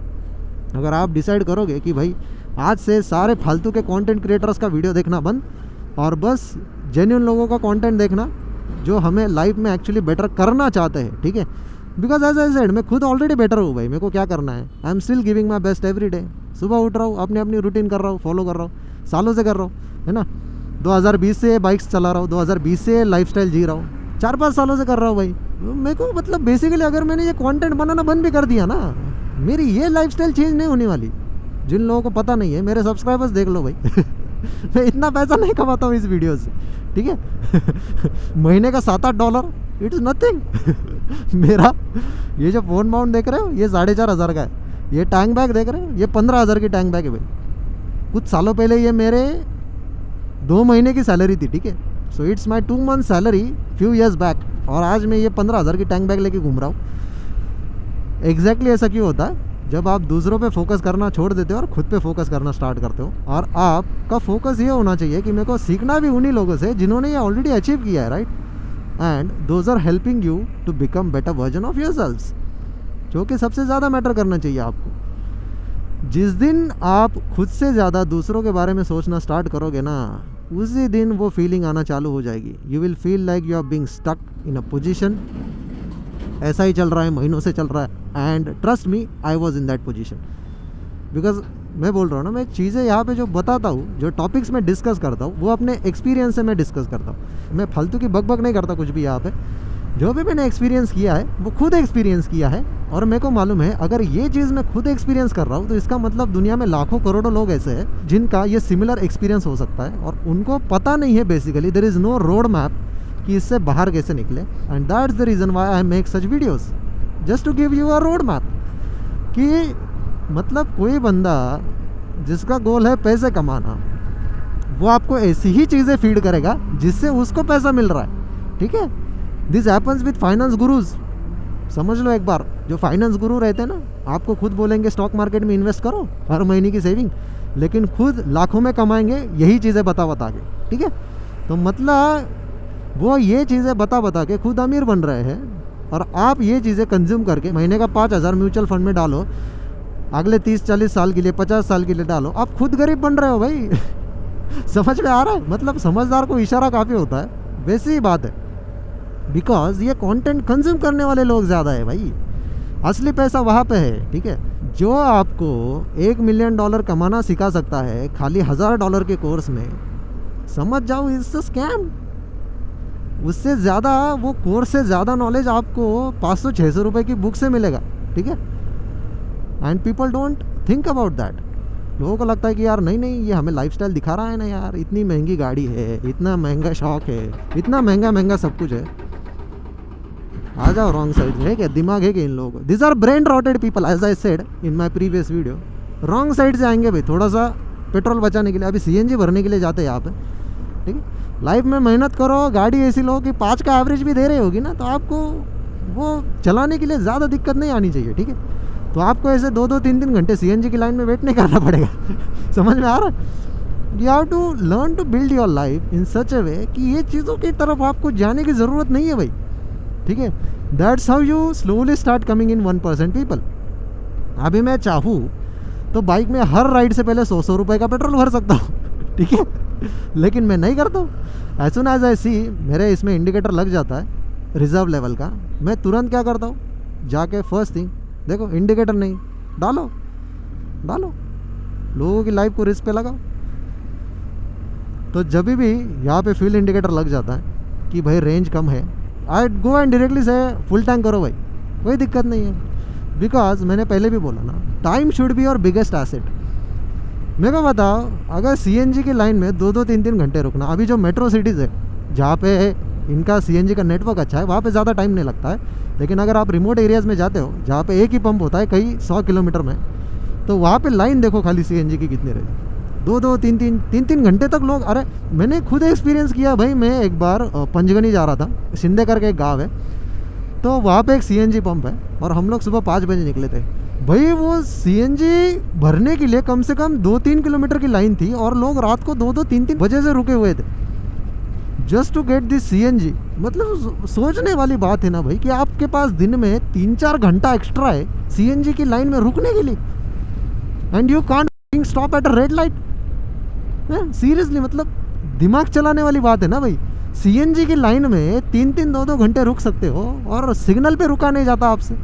अगर आप डिसाइड करोगे कि भाई आज से सारे फालतू के कंटेंट क्रिएटर्स का वीडियो देखना बंद और बस जेन्युइन लोगों का कंटेंट देखना जो हमें लाइफ में एक्चुअली बेटर करना चाहते हैं, ठीक है। बिकॉज एज आई सेड, मैं खुद ऑलरेडी बेटर हूँ भाई। मेरे को क्या करना है, I am still giving my best every day. सुबह उठ रहा हूँ, अपनी अपनी रूटीन कर रहा हूँ, फॉलो कर रहा हूँ, सालों से कर रहा हूँ, है ना। 2020 से बाइक्स चला रहा हूँ, 2020 से लाइफस्टाइल जी रहा हूँ, 4-5 सालों से कर रहा हूँ भाई। मेरे को मतलब बेसिकली अगर मैंने ये कंटेंट बनाना बंद भी कर दिया ना, मेरी ये लाइफस्टाइल चेंज नहीं होने वाली। जिन लोगों को पता नहीं है, मेरे सब्सक्राइबर्स देख लो भाई मैं इतना पैसा नहीं कमाता हूँ इस वीडियो से, ठीक है महीने का $7-8, इट्स नथिंग मेरा ये जो फोन माउंट देख रहे हो ये 4,500 का है। ये टैंक बैग देख रहे हो, ये 15,000 की टैंक बैग है भाई। कुछ सालों पहले ये मेरे 2 महीने की सैलरी थी, ठीक है। So it's my 2 month salary few years back, और आज मैं ये 15,000 की टैंक बैग लेके घूम रहा हूँ। एग्जैक्टली ऐसा क्यों होता है? जब आप दूसरों पे फोकस करना छोड़ देते हो और खुद पे फोकस करना स्टार्ट करते हो। और आपका फोकस ये होना चाहिए कि मेरे को सीखना भी उन्हीं लोगों से जिन्होंने ये ऑलरेडी अचीव किया है, right. And those are helping you to become better version of yourselves, जो कि सबसे ज़्यादा मैटर करना चाहिए आपको। जिस दिन आप खुद से ज़्यादा दूसरों के बारे में सोचना स्टार्ट करोगे ना, उसी दिन वो फीलिंग आना चालू हो जाएगी। You will feel like you are being stuck in a position. ऐसा ही चल रहा है, महीनों से चल रहा है। And trust me, I was in that position. Because मैं बोल रहा हूँ ना, मैं चीज़ें यहाँ पे जो बताता हूँ, जो टॉपिक्स में डिस्कस करता हूँ, वो अपने एक्सपीरियंस से मैं डिस्कस करता हूँ। मैं फालतू की बकबक नहीं करता कुछ भी यहाँ पे। जो भी मैंने एक्सपीरियंस किया है वो खुद एक्सपीरियंस किया है, और मेरे को मालूम है अगर ये चीज़ मैं खुद एक्सपीरियंस कर रहा हूँ तो इसका मतलब दुनिया में लाखों करोड़ों लोग ऐसे हैं जिनका ये सिमिलर एक्सपीरियंस हो सकता है, और उनको पता नहीं है basically, there is no road map कि इससे बाहर कैसे निकले। And that's the reason why I make such videos, just to give you a road map. कि मतलब कोई बंदा जिसका गोल है पैसे कमाना, वो आपको ऐसी ही चीज़ें फीड करेगा जिससे उसको पैसा मिल रहा है, ठीक है। This happens with finance gurus. समझ लो एक बार, जो फाइनेंस गुरु रहते हैं ना, आपको खुद बोलेंगे स्टॉक मार्केट में इन्वेस्ट करो, हर महीने की सेविंग, लेकिन खुद लाखों में कमाएंगे यही चीज़ें बता बता के, ठीक है। तो मतलब वो ये चीज़ें बता बता के खुद अमीर बन रहे हैं, और आप ये चीज़ें कंज्यूम करके महीने का 5,000 म्यूचुअल फंड में डालो, अगले 30-40 साल के लिए, 50 साल के लिए डालो, आप खुद गरीब बन रहे हो भाई समझ में आ रहा है? मतलब समझदार को इशारा काफ़ी होता है, वैसी ही बात है। बिकॉज ये कंटेंट कंज्यूम करने वाले लोग ज़्यादा है भाई। असली पैसा वहाँ पे है, ठीक है। जो आपको $1 मिलियन कमाना सिखा सकता है खाली $1,000 के कोर्स में, समझ जाओ इट्स अ स्कैम। उससे ज़्यादा, वो कोर्स से ज़्यादा नॉलेज आपको 500-600 रुपये की बुक से मिलेगा, ठीक है। And people don't think about that. लोगों को लगता है कि यार नहीं ये हमें लाइफस्टाइल दिखा रहा है ना यार, इतनी महंगी गाड़ी है, इतना महंगा शौक है, इतना महंगा सब कुछ है। आ जाओ रॉन्ग साइड है क्या? दिमाग है क्या इन लोगों को? This are brain rotted people, as I said in my previous video. Wrong side से आएंगे भाई, थोड़ा सा पेट्रोल बचाने के लिए। अभी CNG भरने के लिए जाते हैं यहाँ पे, ठीक है। लाइफ में मेहनत करो, गाड़ी ऐसी लो कि 5 का एवरेज भी दे रही होगी ना, तो आपको वो चलाने के लिए ज़्यादा दिक्कत नहीं आनी चाहिए, ठीक है। तो आपको ऐसे 2-2, 3-3 घंटे CNG की लाइन में वेट नहीं करना पड़ेगा समझ में आ रहा है? You have to learn to build your life in such a way कि ये चीज़ों की तरफ आपको जाने की ज़रूरत नहीं है भाई, ठीक है। That's how you slowly start coming in 1% people. अभी मैं चाहूँ तो बाइक में हर राइड से पहले 100 रुपये का पेट्रोल भर सकता हूँ ठीक है, लेकिन मैं नहीं करता हूँ। एज सुन एज आई सी मेरे इसमें इंडिकेटर लग जाता है रिजर्व लेवल का, मैं तुरंत क्या करता हूँ, जाके फर्स्ट थिंग देखो इंडिकेटर नहीं, डालो लोगों की लाइफ को रिस्क पे लगाओ। तो जब भी यहाँ पे फ्यूल इंडिकेटर लग जाता है कि भाई रेंज कम है, आई गो एंड डायरेक्टली से फुल टैंक करो भाई, कोई दिक्कत नहीं है। बिकॉज मैंने पहले भी बोला ना, time should be your biggest asset. मेरे को बताओ, अगर CNG की लाइन में 2-2, 3-3 घंटे रुकना, अभी जो मेट्रो सिटीज़ है जहाँ पे इनका CNG का नेटवर्क अच्छा है, वहाँ पे ज़्यादा टाइम नहीं लगता है। लेकिन अगर आप रिमोट एरियाज़ में जाते हो जहाँ पे एक ही पंप होता है कई 100 किलोमीटर में, तो वहाँ पे लाइन देखो खाली CNG की कितनी रहेगी, 2-2 3-3 घंटे तक लोग, अरे मैंने खुद एक्सपीरियंस किया भाई। मैं एक बार पंचगनी जा रहा था, शिंदे करके एक गाँव है, तो वहाँ पे एक CNG पंप है और हम लोग सुबह 5 बजे निकले थे भाई। वो CNG भरने के लिए कम से कम 2-3 किलोमीटर की लाइन थी और लोग रात को 2-2 3-3 बजे से रुके हुए थे just to get this CNG। मतलब सोचने वाली बात है ना भाई कि आपके पास दिन में 3-4 घंटा एक्स्ट्रा है CNG की लाइन में रुकने के लिए, and you can't stop at a red light. Seriously, मतलब दिमाग चलाने वाली बात है ना भाई। CNG की लाइन में 3-3 2-2 घंटे रुक सकते हो और सिग्नल पे रुका नहीं जाता आपसे।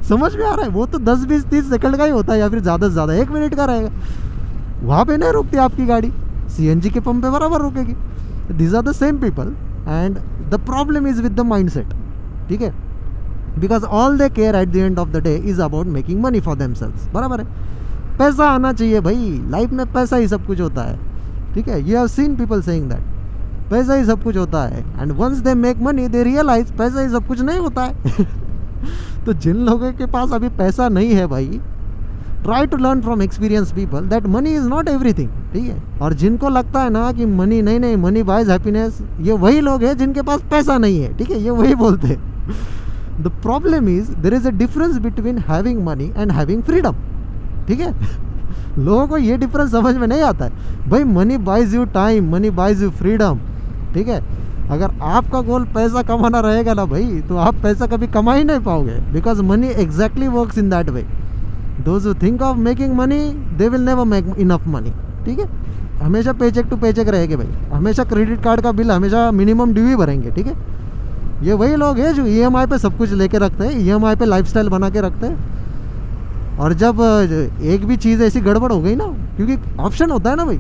समझ में आ रहा है? वो तो 10-20-30 सेकंड का ही होता है या फिर ज़्यादा से ज़्यादा 1 मिनट का रहेगा। वहाँ पे नहीं रुकती आपकी गाड़ी, CNG के पंप पे बराबर रुकेगी। These are the same people and the problem is with the mindset, ठीक है? Because all they care at the end of the day is about making money for themselves. बराबर है, पैसा आना चाहिए भाई, लाइफ में पैसा ही सब कुछ होता है, ठीक है? You have seen people saying that पैसा ही सब कुछ होता है, and once they make money they realise पैसा ही सब कुछ नहीं होता है। तो जिन लोगों के पास अभी पैसा नहीं है भाई, try to learn from experience people that money is not everything, ठीक है? और जिनको लगता है ना कि मनी नहीं मनी बाइज हैप्पीनेस, ये वही लोग हैं जिनके पास पैसा नहीं है, ठीक है? ये वही बोलते हैं। The problem is there is a difference between having money and having freedom, ठीक है? लोगों को ये डिफरेंस समझ में नहीं आता है भाई। Money buys you time, money buys you freedom, ठीक है? अगर आपका गोल पैसा कमाना रहेगा ना भाई, तो आप पैसा कभी कमा ही नहीं पाओगे, because money exactly works in that way. Those who think of making money they will never make enough money, ठीक है? हमेशा पेचेक टू पेचेक रहेंगे भाई, हमेशा क्रेडिट कार्ड का बिल हमेशा मिनिमम ड्यू ही भरेंगे, ठीक है? ये वही लोग हैं जो EMI पे सब कुछ लेके रखते हैं, EMI पे लाइफस्टाइल बना के रखते हैं। और जब एक भी चीज़ ऐसी गड़बड़ हो गई ना, क्योंकि ऑप्शन होता है ना भाई,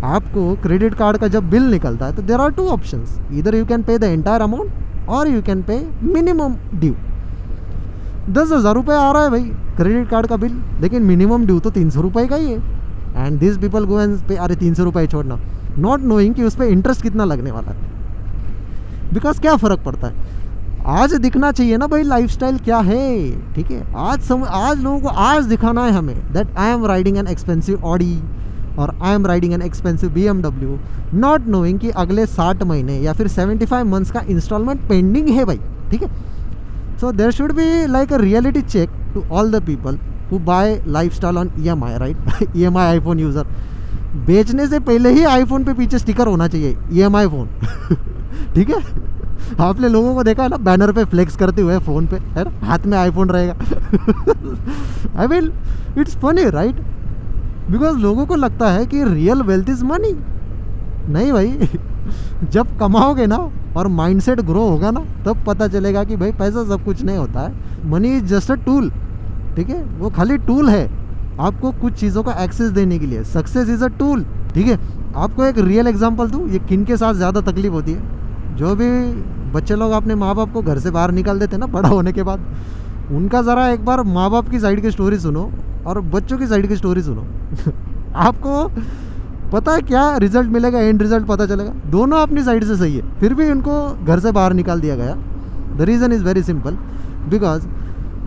आपको क्रेडिट कार्ड का जब बिल निकलता है तो there are 2 options, either you can pay the entire amount और you can pay minimum due. 10,000 रुपये आ रहा है भाई क्रेडिट कार्ड का बिल, लेकिन मिनिमम ड्यू तो 300 रुपये का ही है, and this people go and pay, अरे 300 रुपये छोड़ना, नॉट नोइंग कि उस पर इंटरेस्ट कितना लगने वाला है। बिकॉज क्या फ़र्क पड़ता है, आज दिखना चाहिए ना भाई लाइफस्टाइल क्या है, ठीक है? आज लोगों को आज दिखाना है हमें that I am riding an expensive Audi और I am riding an expensive BMW, not knowing कि अगले 60 महीने या फिर 75 मंथ्स का इंस्टॉलमेंट पेंडिंग है भाई, ठीक है? So there should be like a reality check to all the people who buy lifestyle on EMI, राइट? EMI आईफोन यूज़र, बेचने से पहले ही आईफोन पे पीछे स्टिकर होना चाहिए EMI फ़ोन। ठीक है? आपने लोगों को देखा है ना बैनर पे फ्लेक्स करते हुए फ़ोन पे, है ना, हाथ में आईफोन रहेगा। I mean it's funny, right? Because लोगों को लगता है कि रियल वेल्थ इज़ मनी। नहीं भाई, जब कमाओगे ना और माइंडसेट ग्रो होगा ना, तब पता चलेगा कि भाई पैसा सब कुछ नहीं होता है। Money is just a tool, ठीक है? वो खाली टूल है आपको कुछ चीज़ों का एक्सेस देने के लिए। सक्सेस इज़ अ टूल, ठीक है? आपको एक रियल एग्जांपल दूँ, ये किन के साथ ज़्यादा तकलीफ होती है? जो भी बच्चे लोग अपने माँ बाप को घर से बाहर निकाल देते हैं ना बड़ा होने के बाद, उनका ज़रा एक बार माँ बाप की साइड की स्टोरी सुनो और बच्चों की साइड की स्टोरी सुनो। आपको पता है क्या रिजल्ट मिलेगा, एंड रिजल्ट पता चलेगा। दोनों अपनी साइड से सही है, फिर भी उनको घर से बाहर निकाल दिया गया। The reason is very simple, because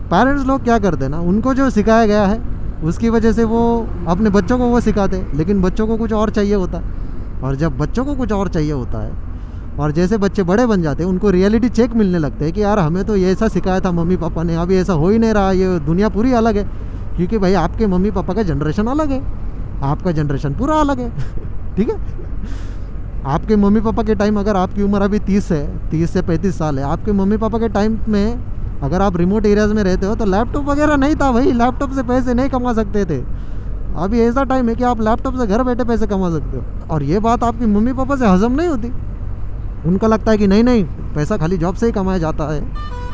parents लोग क्या करते हैं ना, उनको जो सिखाया गया है उसकी वजह से वो अपने बच्चों को वो सिखाते हैं, लेकिन बच्चों को कुछ और चाहिए होता है। और जब बच्चों को कुछ और चाहिए होता है और जैसे बच्चे बड़े बन जाते हैं, उनको रियलिटी चेक मिलने लगते हैं कि यार हमें तो ये ऐसा सिखाया था मम्मी पापा ने, अभी ऐसा हो ही नहीं रहा, ये दुनिया पूरी अलग है। क्योंकि भाई आपके मम्मी पापा का जनरेशन अलग है, आपका जनरेशन पूरा अलग है। ठीक है? आपके मम्मी पापा के टाइम, अगर आपकी उम्र अभी 30 से 35 साल है, आपके मम्मी पापा के टाइम में अगर आप रिमोट एरियाज़ में रहते हो तो लैपटॉप वगैरह नहीं था भाई, लैपटॉप से पैसे नहीं कमा सकते थे। अभी ऐसा टाइम है कि आप लैपटॉप से घर बैठे पैसे कमा सकते हो। और ये बात आपके मम्मी पापा से हजम नहीं होती। उनको लगता है कि नहीं पैसा खाली जॉब से ही कमाया जाता है,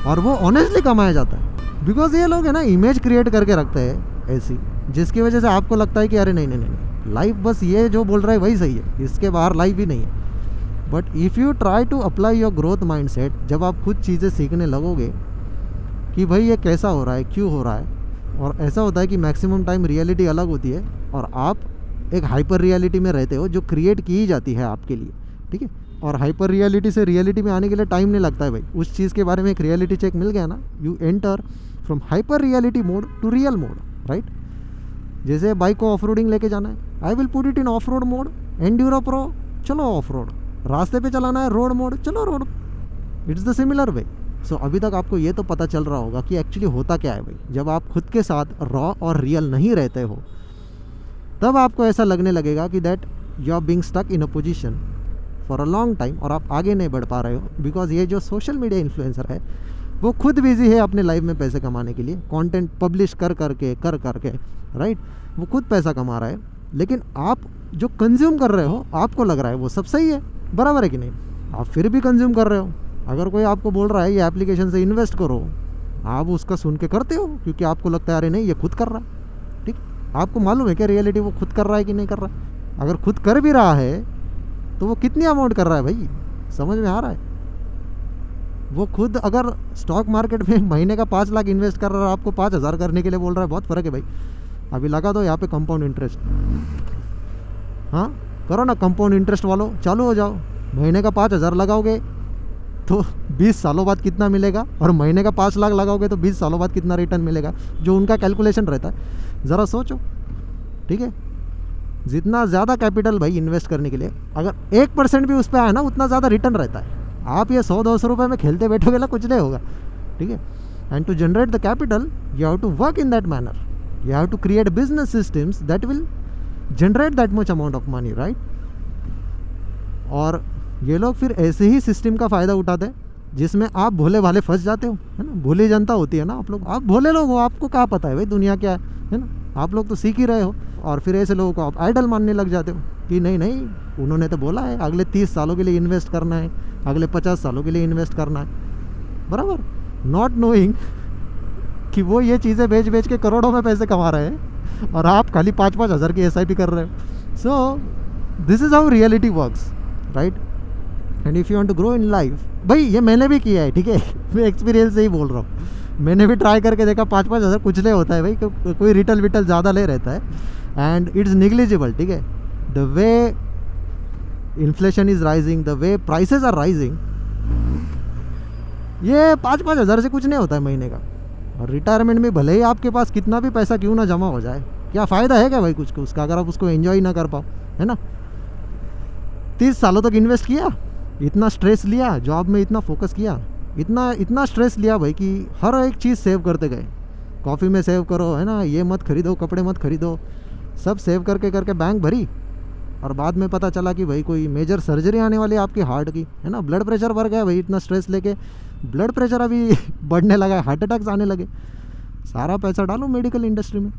और वो ऑनेस्टली कमाया जाता है। बिकॉज ये लोग है ना इमेज क्रिएट करके रखते हैं ऐसी, जिसकी वजह से आपको लगता है कि अरे नहीं, लाइफ बस ये जो बोल रहा है वही सही है, इसके बाहर लाइफ ही नहीं है। But if you try to apply your growth mindset, जब आप खुद चीज़ें सीखने लगोगे कि भाई ये कैसा हो रहा है, क्यों हो रहा है, और ऐसा होता है कि मैक्सिमम टाइम रियलिटी अलग होती है और आप एक हाइपर रियलिटी में रहते हो जो क्रिएट की जाती है आपके लिए। ठीक है? और हाइपर रियलिटी से रियलिटी में आने के लिए टाइम नहीं लगता है भाई। उस चीज़ के बारे में एक रियलिटी चेक मिल गया ना, you enter from hyper reality mode to real mode, right? जैसे बाइक को ऑफ रोडिंग लेके जाना है, I will put it in off road mode, enduro pro चलो ऑफ रोड, रास्ते पे चलाना है रोड मोड चलो road, it's the similar way. So अभी तक आपको ये तो पता चल रहा होगा कि एक्चुअली होता क्या है भाई। जब आप खुद के साथ रॉ और रियल नहीं रहते हो तब आपको ऐसा लगने लगेगा कि that you are being stuck in a position for a long time और आप आगे नहीं बढ़ पा रहे हो। बिकॉज ये जो सोशल मीडिया इन्फ्लुएंसर है वो खुद बिजी है अपने लाइफ में पैसे कमाने के लिए, कंटेंट पब्लिश कर करके राइट, वो खुद पैसा कमा रहा है। लेकिन आप जो कंज्यूम कर रहे हो आपको लग रहा है वो सब सही है, बराबर है कि नहीं, आप फिर भी कंज्यूम कर रहे हो। अगर कोई आपको बोल रहा है ये एप्लीकेशन से इन्वेस्ट करो, आप उसका सुन के करते हो क्योंकि आपको लगता है अरे नहीं ये खुद कर रहा है। ठीक, आपको मालूम है क्या रियलिटी वो खुद कर रहा है कि नहीं कर रहा है। अगर खुद कर भी रहा है तो वो कितनी अमाउंट कर रहा है भाई, समझ में आ रहा है। वो खुद अगर स्टॉक मार्केट में महीने का 5 लाख इन्वेस्ट कर रहा है, आपको 5,000 करने के लिए बोल रहा है, बहुत फ़र्क है भाई। अभी लगा दो यहाँ पे कंपाउंड इंटरेस्ट, हाँ करो ना कंपाउंड इंटरेस्ट वालों, चालू हो जाओ। महीने का 5,000 लगाओगे तो 20 सालों बाद कितना मिलेगा, और महीने का 5 लाख लगाओगे तो 20 सालों बाद कितना रिटर्न मिलेगा, जो उनका कैलकुलेशन रहता है। ज़रा सोचो, ठीक है। जितना ज़्यादा कैपिटल भाई इन्वेस्ट करने के लिए अगर 1% भी उस पर आए ना, उतना ज़्यादा रिटर्न रहता है। आप ये 100-200 रुपये में खेलते बैठोगे ना, कुछ नहीं होगा, ठीक है। And to generate the capital you have to work in that manner, you have to create business systems that will generate that much amount of money, right. और ये लोग फिर ऐसे ही सिस्टम का फ़ायदा उठाते हैं जिसमें आप भोले भाले फंस जाते हो, है ना। भोली जनता होती है ना आप लोग, आप भोले लोग हो, आपको क्या पता है भाई दुनिया क्या है ना। आप लोग तो सीख ही रहे हो, और फिर ऐसे लोगों को आप आइडल मानने लग जाते हो कि नहीं नहीं उन्होंने तो बोला है अगले 30 सालों के लिए इन्वेस्ट करना है, अगले 50 सालों के लिए इन्वेस्ट करना है, बराबर। नॉट नोइंग कि वो ये चीज़ें बेच बेच के करोड़ों में पैसे कमा रहे हैं और आप खाली 5-5 हज़ार की SIP कर रहे हो। So this is how reality works, right. And if you want to grow in life, भाई ये मैंने भी किया है, ठीक है। मैं एक्सपीरियंस से ही बोल रहा हूँ, मैंने भी ट्राई करके देखा। 5-5 हज़ार कुछ ले होता है भाई, कोई रिटल विटल ज़्यादा ले रहता है, एंड इट्स निग्लिजिबल, ठीक है। The way inflation is rising, the way prices are rising, ये 5-5 हज़ार से कुछ नहीं होता है महीने का। और रिटायरमेंट में भले ही आपके पास कितना भी पैसा क्यों ना जमा हो जाए, क्या फ़ायदा है क्या भाई कुछ को उसका, अगर आप उसको एंजॉय ना कर पाओ, है ना। 30 सालों तक इन्वेस्ट किया, इतना स्ट्रेस लिया, जॉब में इतना फोकस किया, इतना स्ट्रेस लिया भाई कि हर एक चीज़ सेव करते गए। कॉफ़ी में सेव करो, है ना, ये मत खरीदो, कपड़े मत खरीदो, सब सेव करके बैंक भरी। और बाद में पता चला कि भाई कोई मेजर सर्जरी आने वाली है आपकी हार्ट की, है ना। ब्लड प्रेशर बढ़ गया भाई, इतना स्ट्रेस लेके ब्लड प्रेशर अभी बढ़ने लगा है, हार्ट अटैक्स आने लगे। सारा पैसा डालो मेडिकल इंडस्ट्री में,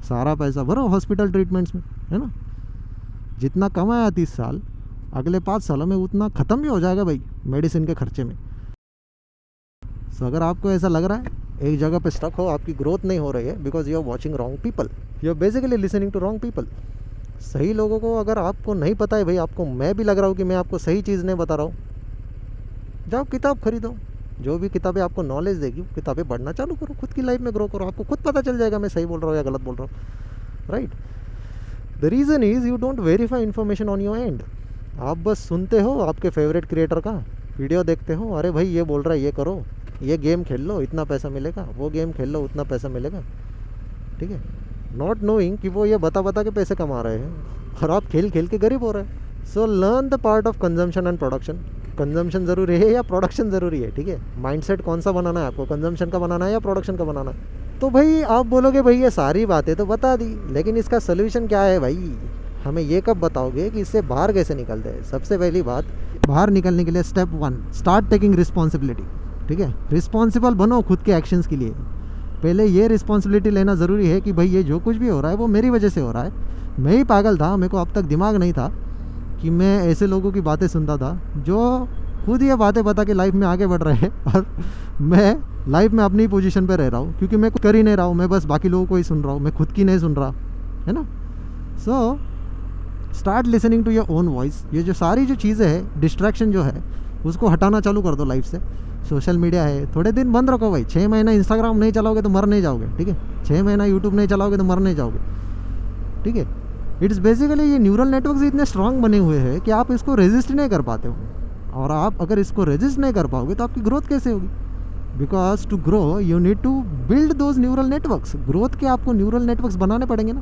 सारा पैसा भरो हॉस्पिटल ट्रीटमेंट्स में, है ना। जितना कमाया 30 साल, अगले 5 सालों में उतना ख़त्म भी हो जाएगा भाई मेडिसिन के खर्चे में। सो अगर आपको ऐसा लग रहा है एक जगह पे स्टक हो, आपकी ग्रोथ नहीं हो रही है, because you are watching wrong people, you are basically listening to wrong people. सही लोगों को अगर आपको नहीं पता है भाई, आपको मैं भी लग रहा हूँ कि मैं आपको सही चीज़ नहीं बता रहा हूँ, जाओ किताब खरीदो, जो भी किताबें आपको नॉलेज देगी वो किताबें पढ़ना चालू करो, खुद की लाइफ में ग्रो करो, आपको खुद पता चल जाएगा मैं सही बोल रहा हूँ या गलत बोल रहा हूँ, right. The reason is you don't verify information on your and. आप बस सुनते हो आपके फेवरेट क्रिएटर का वीडियो देखते हो, अरे भाई ये बोल रहा है ये करो, ये गेम खेल लो इतना पैसा मिलेगा, वो गेम खेल लो उतना पैसा मिलेगा, ठीक है। नॉट नोइंग कि वो ये बता के पैसे कमा रहे हैं और आप खेल के गरीब हो रहे हैं। So learn the part of consumption and production. Consumption ज़रूरी है या प्रोडक्शन ज़रूरी है, ठीक है। माइंडसेट कौन सा बनाना है आपको, कंजम्पशन का बनाना है या प्रोडक्शन का बनाना है। तो भाई आप बोलोगे भाई ये सारी बातें तो बता दी, लेकिन इसका सोल्यूशन क्या है भाई, हमें ये कब बताओगे कि इससे बाहर कैसे निकलते हैं। सबसे पहली बात, बाहर निकलने के लिए स्टेप 1, स्टार्ट टेकिंग रिस्पॉन्सिबिलिटी, ठीक है। रिस्पॉन्सिबल बनो खुद के एक्शंस के लिए। पहले ये रिस्पॉन्सिबिलिटी लेना ज़रूरी है कि भाई ये जो कुछ भी हो रहा है वो मेरी वजह से हो रहा है। मैं ही पागल था, मेरे को अब तक दिमाग नहीं था कि मैं ऐसे लोगों की बातें सुनता था जो खुद ये बातें बता के लाइफ में आगे बढ़ रहे हैं, और मैं लाइफ में अपनी पोजीशन पे रह रहा हूँ क्योंकि मैं कुछ कर ही नहीं रहा हूँ, मैं बस बाकी लोगों को ही सुन रहा हूँ, मैं खुद की नहीं सुन रहा, है ना। So start listening to your own voice. ये जो सारी जो चीज़ें हैं, डिस्ट्रैक्शन जो है उसको हटाना चालू कर दो लाइफ से। सोशल मीडिया है, थोड़े दिन बंद रखो भाई। 6 महीना इंस्टाग्राम नहीं चलाओगे तो मर नहीं जाओगे, ठीक है। 6 महीना यूट्यूब नहीं चलाओगे तो मर नहीं जाओगे, ठीक है। इट्स बेसिकली ये न्यूरल नेटवर्क्स इतने स्ट्रांग बने हुए हैं कि आप इसको रेजिस्ट नहीं कर पाते हो, और आप अगर इसको रेजिस्ट नहीं कर पाओगे तो आपकी ग्रोथ कैसे होगी। Because to grow you need to build those neural networks. Growth के आपको न्यूरल नेटवर्क्स बनाने पड़ेंगे ना।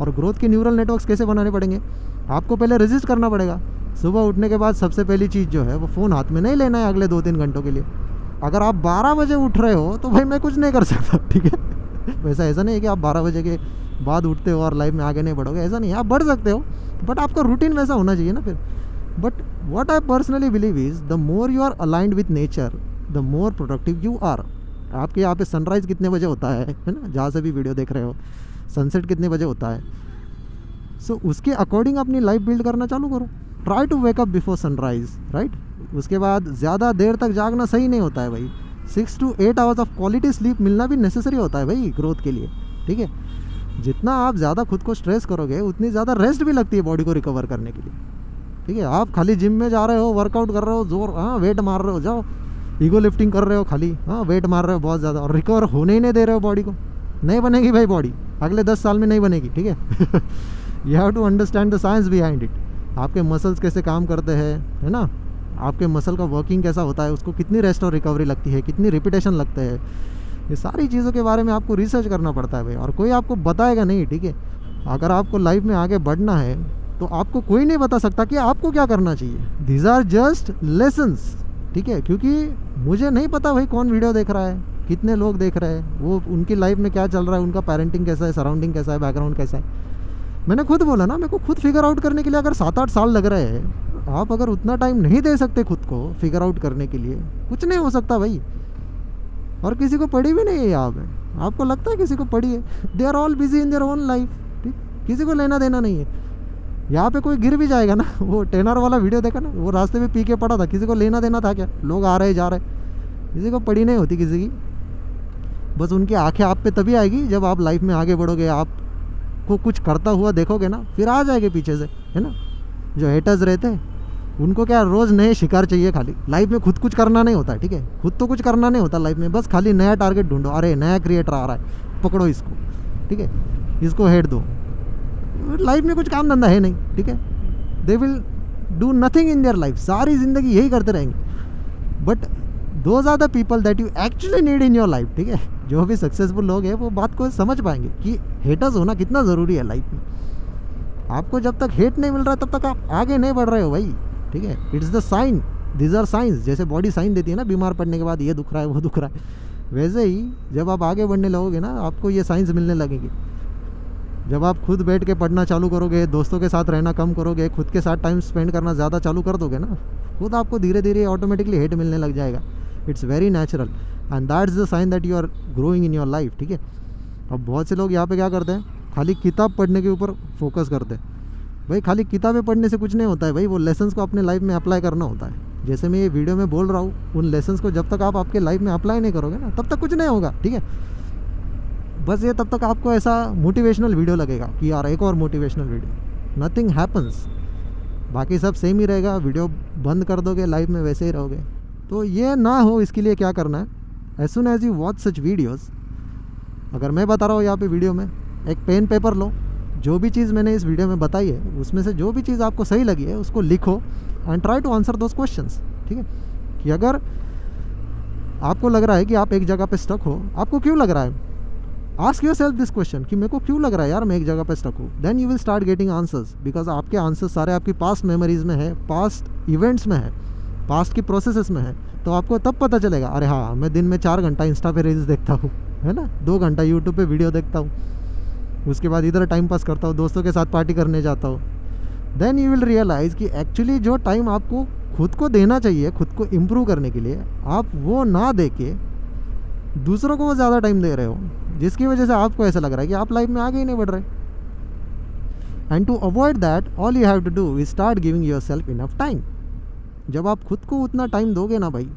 और ग्रोथ के न्यूरल नेटवर्क्स कैसे बनाने पड़ेंगे? आपको पहले रेजिस्ट करना पड़ेगा। सुबह उठने के बाद सबसे पहली चीज़ जो है वो फ़ोन हाथ में नहीं लेना है अगले 2-3 घंटों के लिए। अगर आप 12 बजे उठ रहे हो तो भाई मैं कुछ नहीं कर सकता, ठीक है। वैसा ऐसा नहीं है कि आप 12 बजे के बाद उठते हो और लाइफ में आगे नहीं बढ़ोगे, ऐसा नहीं है। आप बढ़ सकते हो, बट आपका रूटीन वैसा होना चाहिए ना फिर। But what I personally believe is the more you are aligned with nature the more productive you are. आपके यहाँ पे सनराइज़ कितने बजे होता है ना, जहाँ से भी वीडियो देख रहे हो, सनसेट कितने बजे होता है, सो उसके अकॉर्डिंग अपनी लाइफ बिल्ड करना चालू करो। Try to wake up before sunrise, right. उसके बाद ज़्यादा देर तक जागना सही नहीं होता है भाई। 6 to 8 hours of quality sleep मिलना भी नेसेसरी होता है भाई ग्रोथ के लिए, ठीक है। जितना आप ज़्यादा खुद को स्ट्रेस करोगे उतनी ज़्यादा रेस्ट भी लगती है बॉडी को रिकवर करने के लिए, ठीक है। आप खाली जिम में जा रहे हो, वर्कआउट कर रहे हो, जोर वेट मार रहे हो, जाओ ईगो लिफ्टिंग कर रहे हो, खाली वेट मार रहे हो बहुत ज़्यादा, और रिकवर होने ही नहीं दे रहे हो बॉडी को, नहीं बनेगी भाई बॉडी, अगले 10 साल में नहीं बनेगी, ठीक है। You have to understand the science behind it. आपके मसल्स कैसे काम करते हैं, है ना, आपके मसल का वर्किंग कैसा होता है, उसको कितनी रेस्ट और रिकवरी लगती है, कितनी रिपीटेशन लगते हैं, ये सारी चीज़ों के बारे में आपको रिसर्च करना पड़ता है भाई, और कोई आपको बताएगा नहीं, ठीक है। अगर आपको लाइफ में आगे बढ़ना है तो आपको कोई नहीं बता सकता कि आपको क्या करना चाहिए। दीज आर जस्ट लेसन्स, ठीक है। क्योंकि मुझे नहीं पता भाई कौन वीडियो देख रहा है, कितने लोग देख रहे हैं, वो उनकी लाइफ में क्या चल रहा है, उनका पेरेंटिंग कैसा है, सराउंडिंग कैसा है, बैकग्राउंड कैसा है। मैंने खुद बोला ना, मेरे को खुद फिगर आउट करने के लिए अगर 7-8 साल लग रहे हैं, आप अगर उतना टाइम नहीं दे सकते खुद को फिगर आउट करने के लिए, कुछ नहीं हो सकता भाई। और किसी को पड़ी भी नहीं है यहाँ पे, आपको लगता है किसी को पड़ी है? They are all busy in their own life, ठीक, किसी को लेना देना नहीं है। यहाँ पे कोई गिर भी जाएगा ना, वो टेनर वाला वीडियो देखा ना, वो रास्ते में पी के पड़ा था, किसी को लेना देना था क्या? लोग आ रहे जा रहे, किसी को पड़ी नहीं होती किसी की। बस उनकी आंखें आप पे तभी आएगी जब आप लाइफ में आगे बढ़ोगे, आपको कुछ करता हुआ देखोगे ना, फिर आ जाएंगे पीछे से, है ना। जो हेटर्स रहते हैं उनको क्या रोज़ नए शिकार चाहिए खाली, लाइफ में खुद कुछ करना नहीं होता है, ठीक है। खुद तो कुछ करना नहीं होता लाइफ में, बस खाली नया टारगेट ढूंढो, अरे नया क्रिएटर आ रहा है, पकड़ो इसको, ठीक है, इसको हेट दो। लाइफ में कुछ काम धंधा है नहीं, ठीक है। They will do nothing in their life, सारी ज़िंदगी यही करते रहेंगे। But those are the people that you actually need in your life, ठीक है। जो भी सक्सेसफुल लोग हैं वो बात को समझ पाएंगे कि हेटर्स होना कितना ज़रूरी है लाइफ में। आपको जब तक हेट नहीं मिल रहा तब तक आप आगे नहीं बढ़ रहे हो भाई, ठीक है। It's the sign, these are signs. जैसे बॉडी साइन देती है ना बीमार पड़ने के बाद, ये दुख रहा है वो दुख रहा है, वैसे ही जब आप आगे बढ़ने लगोगे ना, आपको ये साइंस मिलने लगेगी। जब आप खुद बैठ के पढ़ना चालू करोगे, दोस्तों के साथ रहना कम करोगे, खुद के साथ टाइम स्पेंड करना ज़्यादा चालू कर दोगे ना, खुद आपको धीरे धीरे ऑटोमेटिकली हेट मिलने लग जाएगा। It's very natural and that's the sign that you are growing in your life, ठीक है। अब बहुत से लोग यहाँ पे क्या करते हैं, खाली किताब पढ़ने के ऊपर फोकस करते हैं। भाई खाली किताबें पढ़ने से कुछ नहीं होता है भाई, वो लेसन्स को अपने लाइफ में अप्लाई करना होता है। जैसे मैं ये वीडियो में बोल रहा हूँ, उन लेसन्स को जब तक आप आपके लाइफ में अप्लाई नहीं करोगे ना, तब तक कुछ नहीं होगा, ठीक है। बस ये तब तक आपको ऐसा मोटिवेशनल वीडियो लगेगा कि यार एक और मोटिवेशनल वीडियो, नथिंग हैपन्स, बाकी सब सेम ही रहेगा। वीडियो बंद कर दोगे, लाइफ में वैसे ही रहोगे। तो ये ना हो, इसके लिए क्या करना है, as soon as you watch such videos, अगर मैं बता रहा हूँ यहाँ पे वीडियो में, एक पेन पेपर लो, जो भी चीज़ मैंने इस वीडियो में बताई है उसमें से जो भी चीज़ आपको सही लगी है उसको लिखो and try to answer those questions, ठीक है। कि अगर आपको लग रहा है कि आप एक जगह पे स्टक हो, आपको क्यों लग रहा है, ask your self this question कि मेरे को क्यों लग रहा है यार मैं एक जगह पे स्टक हूँ। Then you will start getting answers, because आपके आंसर्स सारे आपकी पास्ट मेमोरीज में है, पास्ट इवेंट्स में है, पास्ट की प्रोसेसेस में है। तो आपको तब पता चलेगा, अरे हाँ मैं दिन में 4 घंटा इंस्टा पे रील्स देखता हूँ, है ना, 2 घंटा यूट्यूब पे वीडियो देखता हूँ, उसके बाद इधर टाइम पास करता हूँ, दोस्तों के साथ पार्टी करने जाता हूँ। देन यू विल रियलाइज़ कि एक्चुअली जो टाइम आपको खुद को देना चाहिए, खुद को इम्प्रूव करने के लिए, आप वो ना दे के दूसरों को वो ज़्यादा टाइम दे रहे हो, जिसकी वजह से आपको ऐसा लग रहा है कि आप लाइफ में आगे ही नहीं बढ़ रहे। And to avoid that all you have to do is start giving yourself enough time. जब आप खुद को उतना टाइम दोगे ना भाई,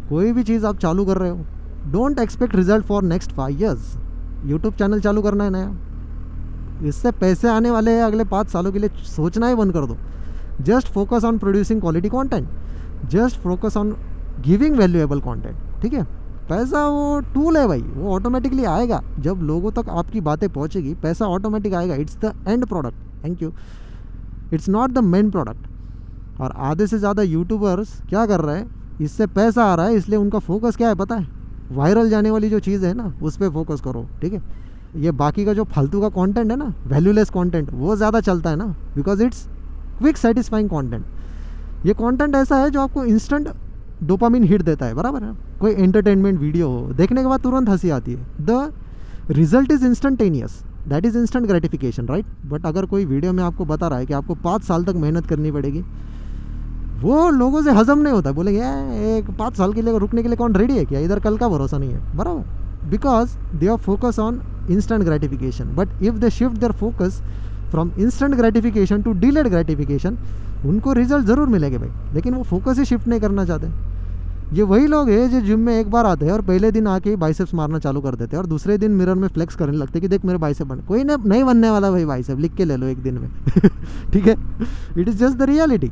कोई भी चीज़ आप चालू कर रहे हो, don't expect result for next 5 years। YouTube channel चालू करना है नया, इससे पैसे आने वाले हैं अगले 5 सालों के लिए, सोचना ही बंद कर दो। Just focus on producing quality content, just focus on giving valuable content, ठीक है। पैसा वो टूल है भाई, वो ऑटोमेटिकली आएगा। जब लोगों तक आपकी बातें पहुंचेगी, पैसा ऑटोमेटिक आएगा। It's the end product, thank you, it's not the main product. और आधे से ज़्यादा यूट्यूबर्स क्या कर रहे हैं, इससे पैसा आ रहा है इसलिए उनका फोकस क्या है पता है, वायरल जाने वाली जो चीज़ है ना उस पर फोकस करो, ठीक है। ये बाकी का जो फालतू का कंटेंट है ना, वैल्यूलेस कंटेंट, वो ज़्यादा चलता है ना, because it's quick satisfying content. ये कंटेंट ऐसा है जो आपको इंस्टेंट डोपामिन हिट देता है, बराबर है। कोई एंटरटेनमेंट वीडियो हो, देखने के बाद तुरंत हंसी आती है, the result is instantaneous, that is instant gratification, right. But अगर कोई वीडियो में आपको बता रहा है कि आपको 5 साल तक मेहनत करनी पड़ेगी, वो लोगों से हजम नहीं होता। बोलेंगे एक 5 साल के लिए रुकने के लिए कौन रेडी है क्या, इधर कल का भरोसा नहीं है, बराबर। Because they are focus on instant gratification, but if they shift their focus from instant gratification to delayed gratification, उनको रिजल्ट ज़रूर मिलेंगे भाई, लेकिन वो फोकस ही शिफ्ट नहीं करना चाहते। ये वही लोग हैं जो जिम में एक बार आते हैं और पहले दिन आके बाइसेप्स मारना चालू कर देते हैं और दूसरे दिन मिरर में फ्लेक्स करने लगते हैं कि देख मेरे बाइसेप बन। कोई नहीं बनने वाला भाई बाइसेप, लिख के ले लो एक दिन में ठीक है। It is just the reality.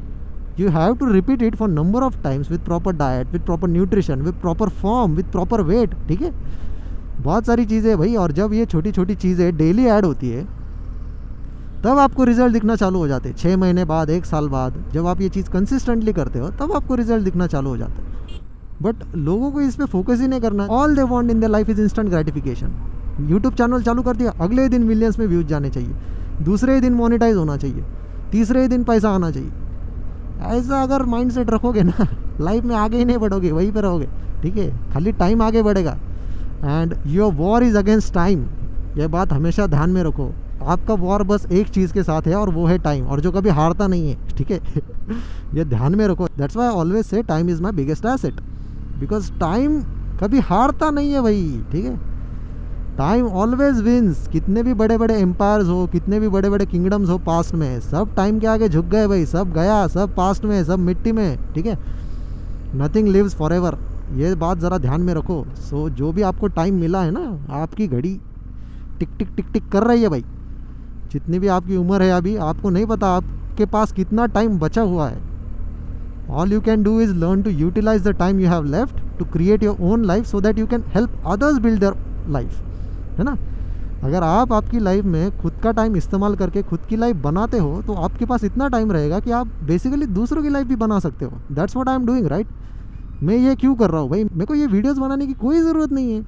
You have to repeat it for number of times with proper diet, with proper nutrition, with proper form, with proper weight, ठीक है। बहुत सारी चीज़ें भाई, और जब ये छोटी छोटी चीज़ें डेली ऐड होती है तब आपको रिजल्ट दिखना चालू हो जाते हैं। 6 महीने बाद, 1 साल बाद, जब आप ये चीज़ कंसिस्टेंटली करते हो तब आपको रिजल्ट दिखना चालू हो जाता है। बट लोगों को इस पर फोकस ही नहीं करना है। All they want in their life is instant gratification. YouTube channel चालू कर दिया, अगले दिन मिलियंस में व्यूज जाने चाहिए, दूसरे ही दिन मोनेटाइज होना चाहिए, तीसरे ही दिन पैसा आना चाहिए। ऐसा अगर माइंड सेट रखोगे ना, लाइफ में आगे ही नहीं बढ़ोगे, वहीं पर रहोगे, ठीक है। खाली टाइम आगे बढ़ेगा and your war is against time. यह बात हमेशा ध्यान में रखो। आपका वॉर बस एक चीज़ के साथ है और वो है टाइम, और जो कभी हारता नहीं है, ठीक है ये ध्यान में रखो। That's why I always say time is my biggest asset, because time कभी हारता नहीं है भाई, ठीक है। Time always wins. कितने भी बड़े बड़े एम्पायर्स हो, कितने भी बड़े बड़े किंगडम्स हो पास्ट में, सब टाइम के आगे झुक गए भाई, सब गया, सब पास्ट में, सब मिट्टी में, ठीक है। नथिंग लिव्स फॉर एवर, ये बात ज़रा ध्यान में रखो। सो जो भी आपको टाइम मिला है ना, आपकी घड़ी टिक टिक टिक टिक कर रही है भाई। जितनी भी आपकी उम्र है अभी, आपको नहीं पता आपके पास कितना टाइम बचा हुआ है। All you can do is learn to utilise the time you have left to create your own life so that you can help others build their life, है ना। अगर आप आपकी लाइफ में खुद का टाइम इस्तेमाल करके खुद की लाइफ बनाते हो तो आपके पास इतना टाइम रहेगा कि आप बेसिकली दूसरों की लाइफ भी बना सकते हो। That's what I am doing, right. मैं ये क्यों कर रहा हूँ भाई, मेरे को ये वीडियोस बनाने की कोई ज़रूरत नहीं है।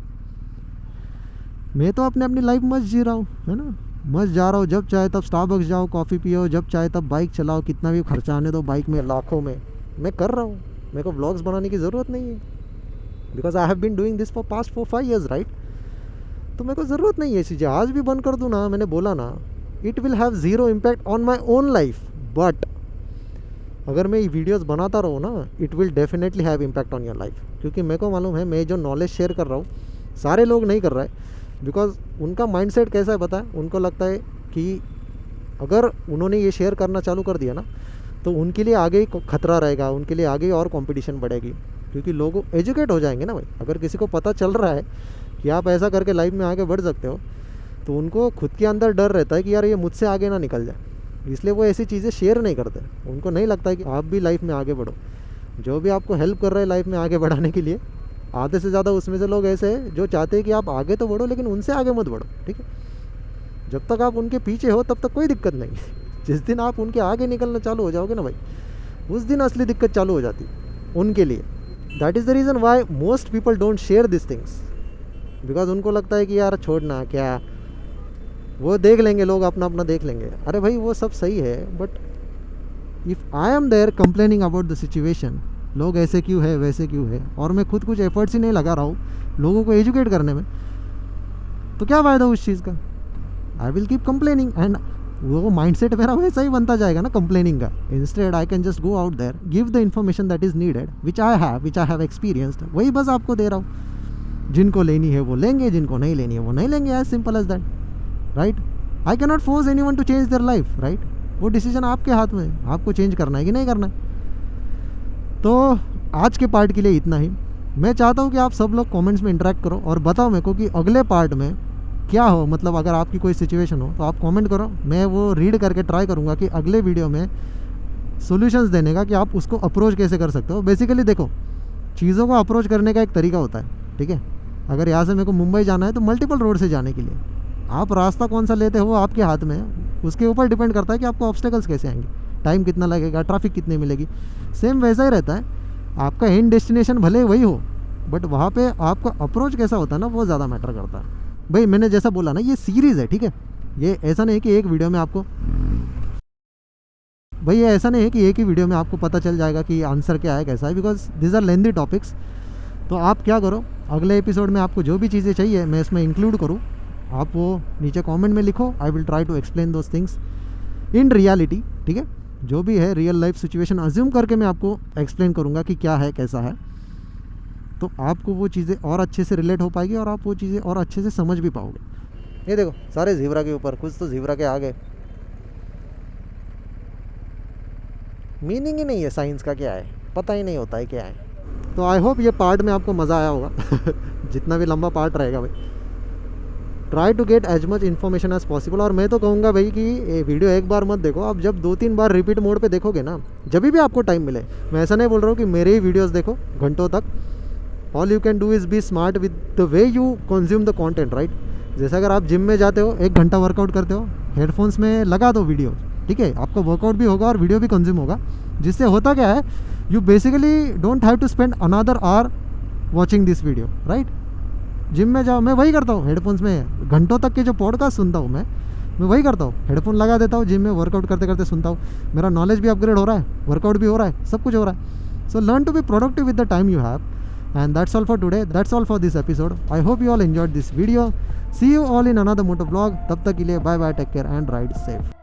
मैं तो अपनी लाइफ मस्त जी रहा हूँ, है ना। मस्त जा रहा हूँ, जब चाहे तब स्टारबक्स जाओ, कॉफ़ी पियो, जब चाहे तब बाइक चलाओ, कितना भी खर्चा आने दो बाइक में, लाखों में, मैं कर रहा हूँ। मेरे को व्लॉग्स बनाने की ज़रूरत नहीं है, because I have been doing this for past 4-5 years, right. तो मेरे को ज़रूरत नहीं है चीज़ें। आज भी बंद कर दूँ ना, मैंने बोला ना, it will have zero impact on my own life. But अगर मैं ये वीडियोस बनाता रहूँ ना, it will definitely have impact on your life. क्योंकि मेरे को मालूम है, मैं जो नॉलेज शेयर कर रहा हूँ सारे लोग नहीं कर रहा है, बिकॉज उनका माइंडसेट कैसा है पता है। उनको लगता है कि अगर उन्होंने ये शेयर करना चालू कर दिया ना, तो उनके लिए आगे खतरा रहेगा, उनके लिए आगे और कंपटीशन बढ़ेगी, क्योंकि लोग एजुकेट हो जाएंगे ना भाई। अगर किसी को पता चल रहा है कि आप ऐसा करके लाइफ में आगे बढ़ सकते हो, तो उनको खुद के अंदर डर रहता है कि यार ये मुझसे आगे ना निकल जाए, इसलिए वो ऐसी चीज़ें शेयर नहीं करते। उनको नहीं लगता है कि आप भी लाइफ में आगे बढ़ो। जो भी आपको हेल्प कर रहे हैं लाइफ में आगे बढ़ाने के लिए, आधे से ज़्यादा उसमें से लोग ऐसे हैं जो चाहते हैं कि आप आगे तो बढ़ो, लेकिन उनसे आगे मत बढ़ो, ठीक है। जब तक आप उनके पीछे हो तब तक कोई दिक्कत नहीं। जिस दिन आप उनके आगे निकलना चालू हो जाओगे ना भाई, उस दिन असली दिक्कत चालू हो जाती है उनके लिए। That is the reason why most people don't share this things, because उनको लगता है कि यार छोड़ना क्या, वो देख लेंगे, लोग अपना अपना देख लेंगे। अरे भाई वो सब सही है, but if I am there complaining about the situation, लोग ऐसे क्यों है, वैसे क्यों है, और मैं खुद कुछ एफर्ट्स ही नहीं लगा रहा हूँ लोगों को एजुकेट करने में, तो क्या फ़ायदा उस चीज़ का। I will keep complaining, and वो माइंडसेट मेरा वैसा ही बनता जाएगा ना कंप्लेनिंग का। Instead I can just go out there, give the information that is needed, which I have experienced, वही बस आपको दे रहा हूँ। जिनको लेनी है वो लेंगे, जिनको नहीं लेनी है वो नहीं लेंगे, as simple as that, right. I can not force anyone to change their life, right. वो डिसीजन आपके हाथ में है, आपको चेंज करना है कि नहीं करना है। तो आज के पार्ट के लिए इतना ही। मैं चाहता हूँ कि आप सब लोग कमेंट्स में इंटरेक्ट करो और बताओ मेरे को कि अगले पार्ट में क्या हो। मतलब अगर आपकी कोई सिचुएशन हो तो आप कमेंट करो, मैं वो रीड करके ट्राई करूँगा कि अगले वीडियो में सॉल्यूशंस देने का, कि आप उसको अप्रोच कैसे कर सकते हो। बेसिकली देखो, चीज़ों को अप्रोच करने का एक तरीका होता है, ठीक है। अगर यहाँ से मेरे को मुंबई जाना है तो मल्टीपल रोड से जाने के लिए आप रास्ता कौन सा लेते हो आपके हाथ में है, उसके ऊपर डिपेंड करता है कि आपको ऑब्स्टेकल्स कैसे आएंगे, टाइम कितना लगेगा, ट्रैफिक कितनी मिलेगी। सेम वैसा ही रहता है, आपका एंड डेस्टिनेशन भले वही हो, बट वहाँ पे आपका अप्रोच कैसा होता है ना, वो ज़्यादा मैटर करता है। भाई मैंने जैसा बोला ना, ये सीरीज़ है, ठीक है। ये ऐसा नहीं है कि एक वीडियो में आपको, भाई ये ऐसा नहीं है कि एक ही वीडियो में आपको पता चल जाएगा कि आंसर क्या है कैसा है, because this are lengthy topics. तो आप क्या करो, अगले एपिसोड में आपको जो भी चीज़ें चाहिए मैं इसमें इंक्लूड करूँ, आप वो नीचे कमेंट में लिखो। I will try to explain those things in reality, ठीक है। जो भी है रियल लाइफ सिचुएशन अज्यूम करके मैं आपको एक्सप्लेन करूँगा कि क्या है कैसा है, तो आपको वो चीज़ें और अच्छे से रिलेट हो पाएगी और आप वो चीज़ें और अच्छे से समझ भी पाओगे। ये देखो सारे ज़ीब्रा के ऊपर, कुछ तो ज़ीब्रा के आगे। मीनिंग ही नहीं है साइंस का क्या है, पता ही नहीं होता है क्या है। तो आई होप ये पार्ट में आपको मज़ा आया होगा जितना भी लंबा पार्ट रहेगा भाई, try to get as much information as possible. और मैं तो कहूँगा भाई कि ये वीडियो एक बार मत देखो, आप जब 2-3 बार रिपीट मोड पे देखोगे ना, जब भी आपको टाइम मिले, मैं ऐसा नहीं बोल रहा हूँ कि मेरे ही वीडियोस देखो घंटों तक। All you can do is be smart with the way you consume the content, right. जैसे अगर आप जिम में जाते हो, 1 घंटा वर्कआउट करते हो, हेडफोन्स में लगा दो वीडियो, ठीक है, आपका वर्कआउट भी होगा और वीडियो भी कंज्यूम होगा, जिससे होता क्या है, you basically don't have to spend another hour watching this video, right. Gym में जाओ, मैं वही करता हूँ, हेडफोन्स में घंटों तक के जो पॉडकास्ट सुनता हूँ मैं वही करता हूँ, हेडफोन लगा देता हूँ, जिम में वर्कआउट करते करते सुनता हूँ। मेरा नॉलेज भी अपग्रेड हो रहा है, वर्कआउट भी हो रहा है, सब कुछ हो रहा है। So learn to be productive with the time you have, and that's all for today, that's all for this episode. I hope you all enjoyed this video. See you all in another moto blog. तब तक के लिए bye bye, take care and ride safe.